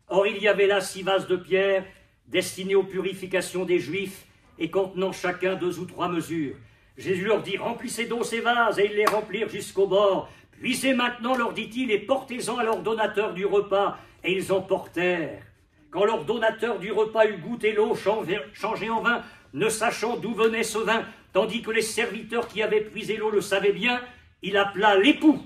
Speaker 1: Or, il y avait là 6 vases de pierre, destinés aux purifications des Juifs, et contenant chacun 2 ou 3 mesures. Jésus leur dit, remplissez d'eau ces vases, et ils les remplirent jusqu'au bord. Puisez maintenant, leur dit-il, et portez-en à leur donateur du repas. Et ils emportèrent. Quand leur donateur du repas eut goûté l'eau changée en vin, ne sachant d'où venait ce vin, tandis que les serviteurs qui avaient puisé l'eau le savaient bien, il appela l'époux.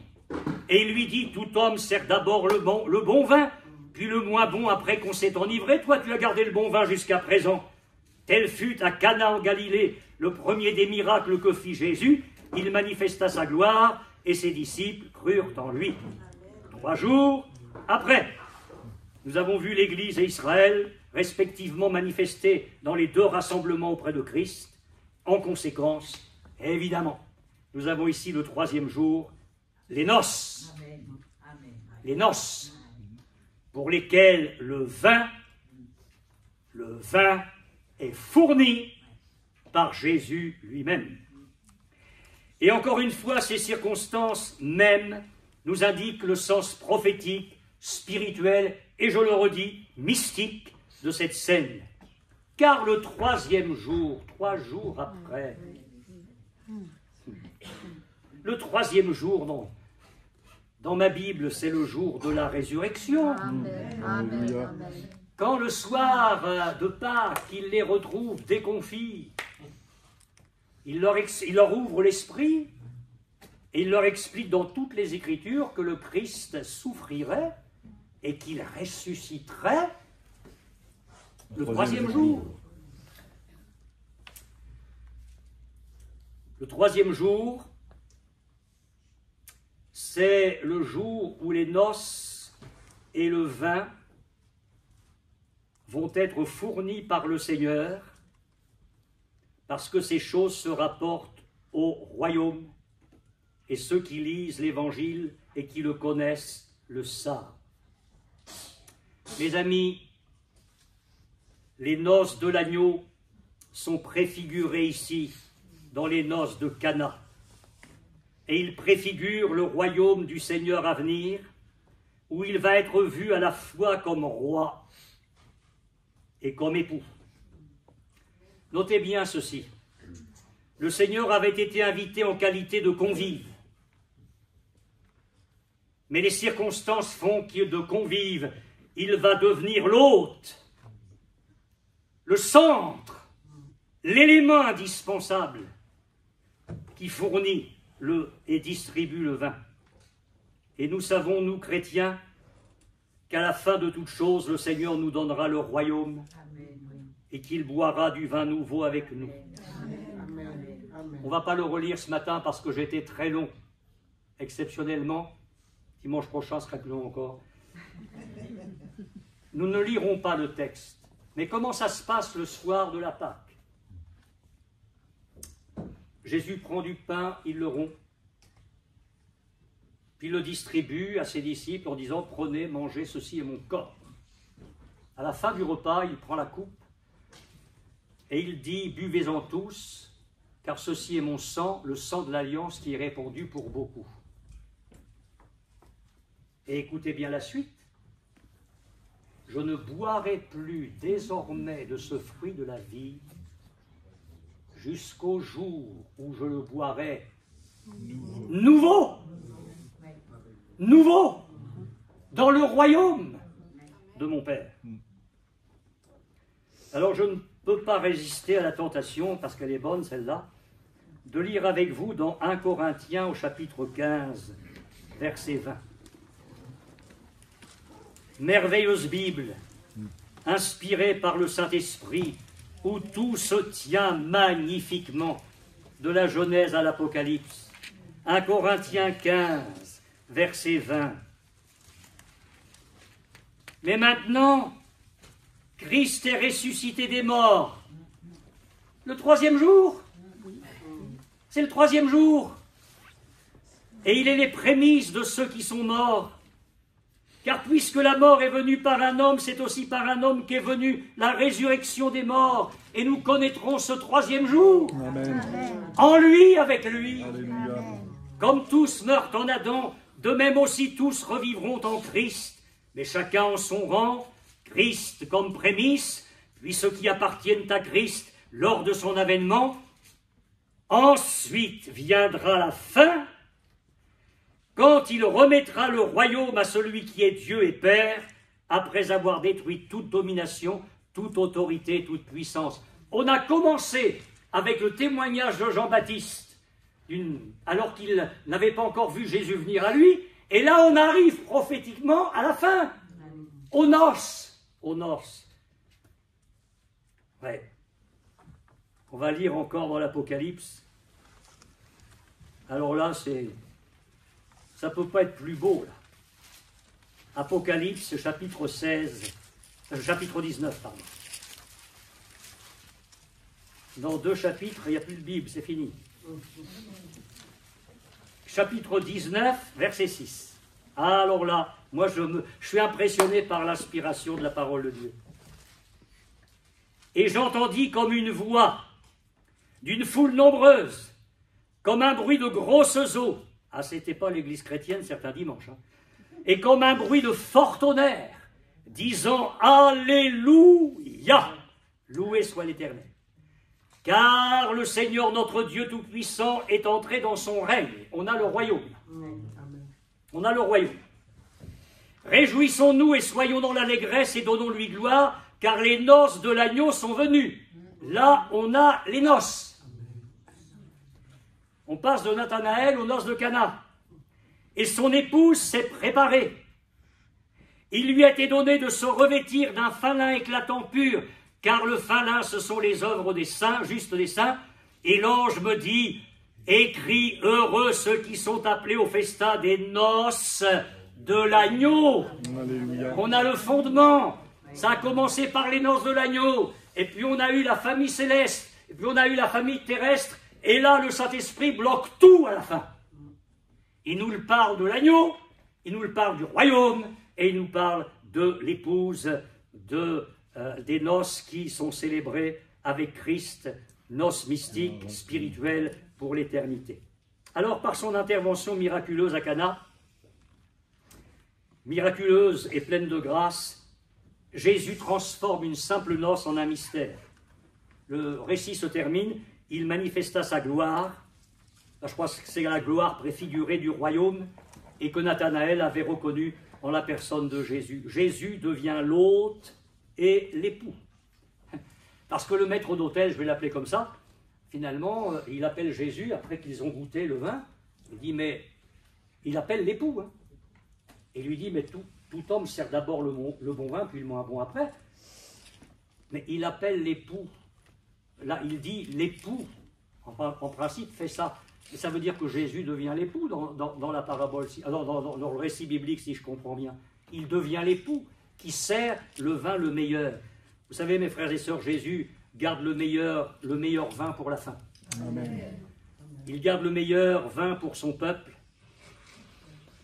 Speaker 1: Et il lui dit, tout homme sert d'abord le bon vin, puis le moins bon après qu'on s'est enivré. Toi, tu as gardé le bon vin jusqu'à présent. Tel fut à Cana en Galilée le premier des miracles que fit Jésus. Il manifesta sa gloire et ses disciples crurent en lui. 3 jours après, nous avons vu l'Église et Israël respectivement manifestés dans les 2 rassemblements auprès de Christ. En conséquence, évidemment, nous avons ici le 3e jour, les noces. Les noces pour lesquelles le vin est fourni par Jésus lui-même. Et encore une fois, ces circonstances mêmes nous indiquent le sens prophétique, spirituel et, je le redis, mystique de cette scène. Car le 3e jour, 3 jours après, le 3e jour, dans ma Bible, c'est le jour de la résurrection.
Speaker 2: Alléluia.
Speaker 1: Quand le soir de Pâques, il les retrouve déconfits, il leur ouvre l'esprit et il leur explique dans toutes les Écritures que le Christ souffrirait et qu'il ressusciterait le troisième jour. Le troisième jour, c'est le jour où les noces et le vin vont être fournis par le Seigneur, parce que ces choses se rapportent au royaume, et ceux qui lisent l'Évangile et qui le connaissent le savent. Mes amis, les noces de l'agneau sont préfigurées ici dans les noces de Cana, et ils préfigurent le royaume du Seigneur à venir, où il va être vu à la fois comme roi et comme époux. Notez bien ceci. Le Seigneur avait été invité en qualité de convive. Mais les circonstances font qu'il de convive, il va devenir l'hôte, le centre, l'élément indispensable qui fournit et distribue le vin. Et nous savons, nous chrétiens, qu'à la fin de toutes choses, le Seigneur nous donnera le royaume et qu'il boira du vin nouveau avec nous. On ne va pas le relire ce matin parce que j'ai été très long, exceptionnellement. Dimanche prochain sera plus long encore. Nous ne lirons pas le texte. Mais comment ça se passe le soir de la Pâque? Jésus prend du pain, il le rompt, puis le distribue à ses disciples en disant « Prenez, mangez, ceci est mon corps ». À la fin du repas, il prend la coupe et il dit « Buvez-en tous, car ceci est mon sang, le sang de l'alliance qui est répandu pour beaucoup ». Et écoutez bien la suite. « Je ne boirai plus désormais de ce fruit de la vie jusqu'au jour où je le boirai nouveau, dans le royaume de mon Père. » Alors je ne peux pas résister à la tentation, parce qu'elle est bonne celle-là, de lire avec vous dans 1 Corinthiens au chapitre 15, verset 20. Merveilleuse Bible, inspirée par le Saint-Esprit, où tout se tient magnifiquement, de la Genèse à l'Apocalypse. 1 Corinthiens 15, verset 20. Mais maintenant, Christ est ressuscité des morts. Le troisième jour, c'est le troisième jour. Et il est les prémices de ceux qui sont morts. Car puisque la mort est venue par un homme, c'est aussi par un homme qu'est venue la résurrection des morts. Et nous connaîtrons ce troisième jour.
Speaker 2: Amen.
Speaker 1: En lui, avec lui.
Speaker 2: Alléluia.
Speaker 1: Comme tous meurent en Adam, de même aussi tous revivront en Christ. Mais chacun en son rang, Christ comme prémisse, puis ceux qui appartiennent à Christ lors de son avènement. Ensuite viendra la fin, quand il remettra le royaume à celui qui est Dieu et Père, après avoir détruit toute domination, toute autorité, toute puissance. On a commencé avec le témoignage de Jean-Baptiste, alors qu'il n'avait pas encore vu Jésus venir à lui, et là on arrive prophétiquement à la fin, aux noces. Aux noces. Ouais. On va lire encore dans l'Apocalypse. Alors là, ça ne peut pas être plus beau, là. Apocalypse, chapitre 19, pardon. Dans 2 chapitres, il n'y a plus de Bible, c'est fini. Chapitre 19, verset 6. Alors là, moi je suis impressionné par l'inspiration de la parole de Dieu. Et j'entendis comme une voix d'une foule nombreuse, comme un bruit de grosses eaux. Ah, c'était pas l'église chrétienne certains dimanches. Hein. Et comme un bruit de fort tonnerre, disant « Alléluia ! Loué soit l'Éternel. Car le Seigneur notre Dieu Tout-Puissant est entré dans son règne. » On a le royaume. On a le royaume. Réjouissons-nous et soyons dans l'allégresse et donnons-lui gloire, car les noces de l'agneau sont venues. Là, on a les noces. On passe de Nathanaël aux noces de Cana. Et son épouse s'est préparée. Il lui a été donné de se revêtir d'un fin lin éclatant pur, car le fin lin, ce sont les œuvres des saints, justes des saints. Et l'ange me dit, écris heureux ceux qui sont appelés au festin des noces de l'agneau.
Speaker 2: Alléluia.
Speaker 1: On a le fondement. Ça a commencé par les noces de l'agneau. Et puis on a eu la famille céleste. Et puis on a eu la famille terrestre. Et là, le Saint-Esprit bloque tout à la fin. Il nous parle de l'agneau, il nous parle du royaume, et il nous parle de l'épouse des noces qui sont célébrées avec Christ, noces mystiques, spirituelles pour l'éternité. Alors, par son intervention miraculeuse à Cana, miraculeuse et pleine de grâce, Jésus transforme une simple noce en un mystère. Le récit se termine, il manifesta sa gloire. Je crois que c'est la gloire préfigurée du royaume et que Nathanaël avait reconnue en la personne de Jésus. Jésus devient l'hôte et l'époux. Parce que le maître d'hôtel, je vais l'appeler comme ça, finalement, il appelle Jésus, après qu'ils ont goûté le vin, il dit, mais il appelle l'époux. Hein. Et lui dit, mais tout homme sert d'abord le bon vin, puis le moins bon après. Mais il appelle l'époux. Là, il dit l'époux, en principe, fait ça. Et ça veut dire que Jésus devient l'époux dans la parabole, dans le récit biblique, si je comprends bien. Il devient l'époux qui sert le vin le meilleur. Vous savez, mes frères et sœurs, Jésus garde le meilleur vin pour la fin.
Speaker 2: Amen.
Speaker 1: Il garde le meilleur vin pour son peuple.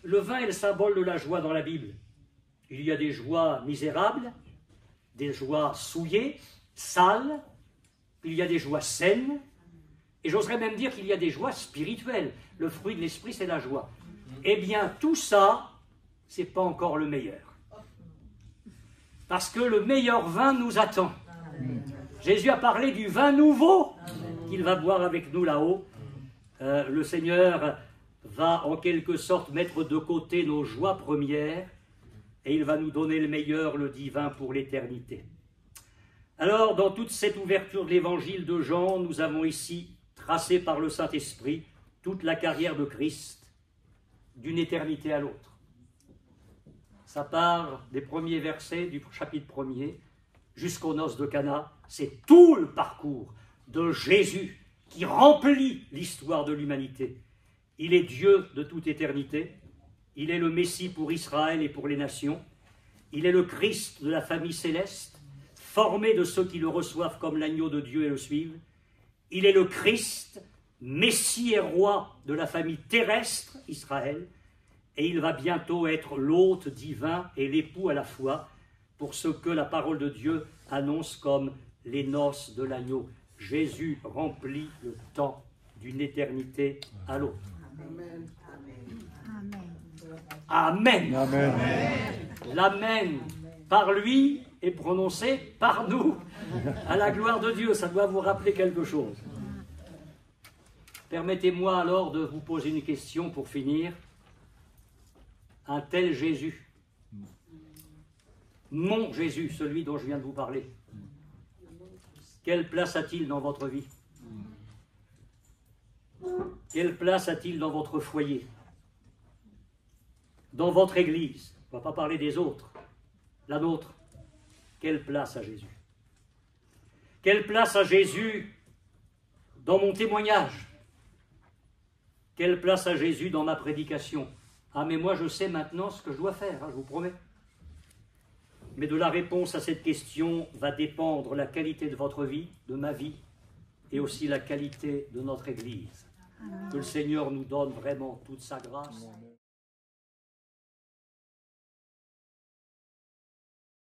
Speaker 1: Le vin est le symbole de la joie dans la Bible. Il y a des joies misérables, des joies souillées, sales, il y a des joies saines, et j'oserais même dire qu'il y a des joies spirituelles. Le fruit de l'esprit, c'est la joie. Eh bien, tout ça, c'est pas encore le meilleur. Parce que le meilleur vin nous attend. Jésus a parlé du vin nouveau qu'il va boire avec nous là-haut. Le Seigneur va en quelque sorte mettre de côté nos joies premières et il va nous donner le meilleur, le divin pour l'éternité. Alors, dans toute cette ouverture de l'évangile de Jean, nous avons ici tracé par le Saint-Esprit toute la carrière de Christ d'une éternité à l'autre. Ça part des premiers versets du chapitre 1er jusqu'aux noces de Cana. C'est tout le parcours de Jésus qui remplit l'histoire de l'humanité. Il est Dieu de toute éternité. Il est le Messie pour Israël et pour les nations. Il est le Christ de la famille céleste, formé de ceux qui le reçoivent comme l'agneau de Dieu et le suivent. Il est le Christ, Messie et roi de la famille terrestre, Israël, et il va bientôt être l'hôte divin et l'époux à la fois pour ce que la parole de Dieu annonce comme les noces de l'agneau. Jésus remplit le temps d'une éternité à l'autre. Amen. Amen.
Speaker 2: Amen.
Speaker 1: L'amen par lui est prononcé par nous. À la gloire de Dieu, ça doit vous rappeler quelque chose. Permettez-moi alors de vous poser une question pour finir. Un tel Jésus, mon Jésus, celui dont je viens de vous parler, quelle place a-t-il dans votre vie? Quelle place a-t-il dans votre foyer? Dans votre église? On ne va pas parler des autres. La nôtre. Quelle place a Jésus? Quelle place a Jésus dans mon témoignage? Quelle place a Jésus dans ma prédication? Ah, mais moi je sais maintenant ce que je dois faire, hein, je vous promets. Mais de la réponse à cette question va dépendre la qualité de votre vie, de ma vie, et aussi la qualité de notre Église. Que le Seigneur nous donne vraiment toute sa grâce.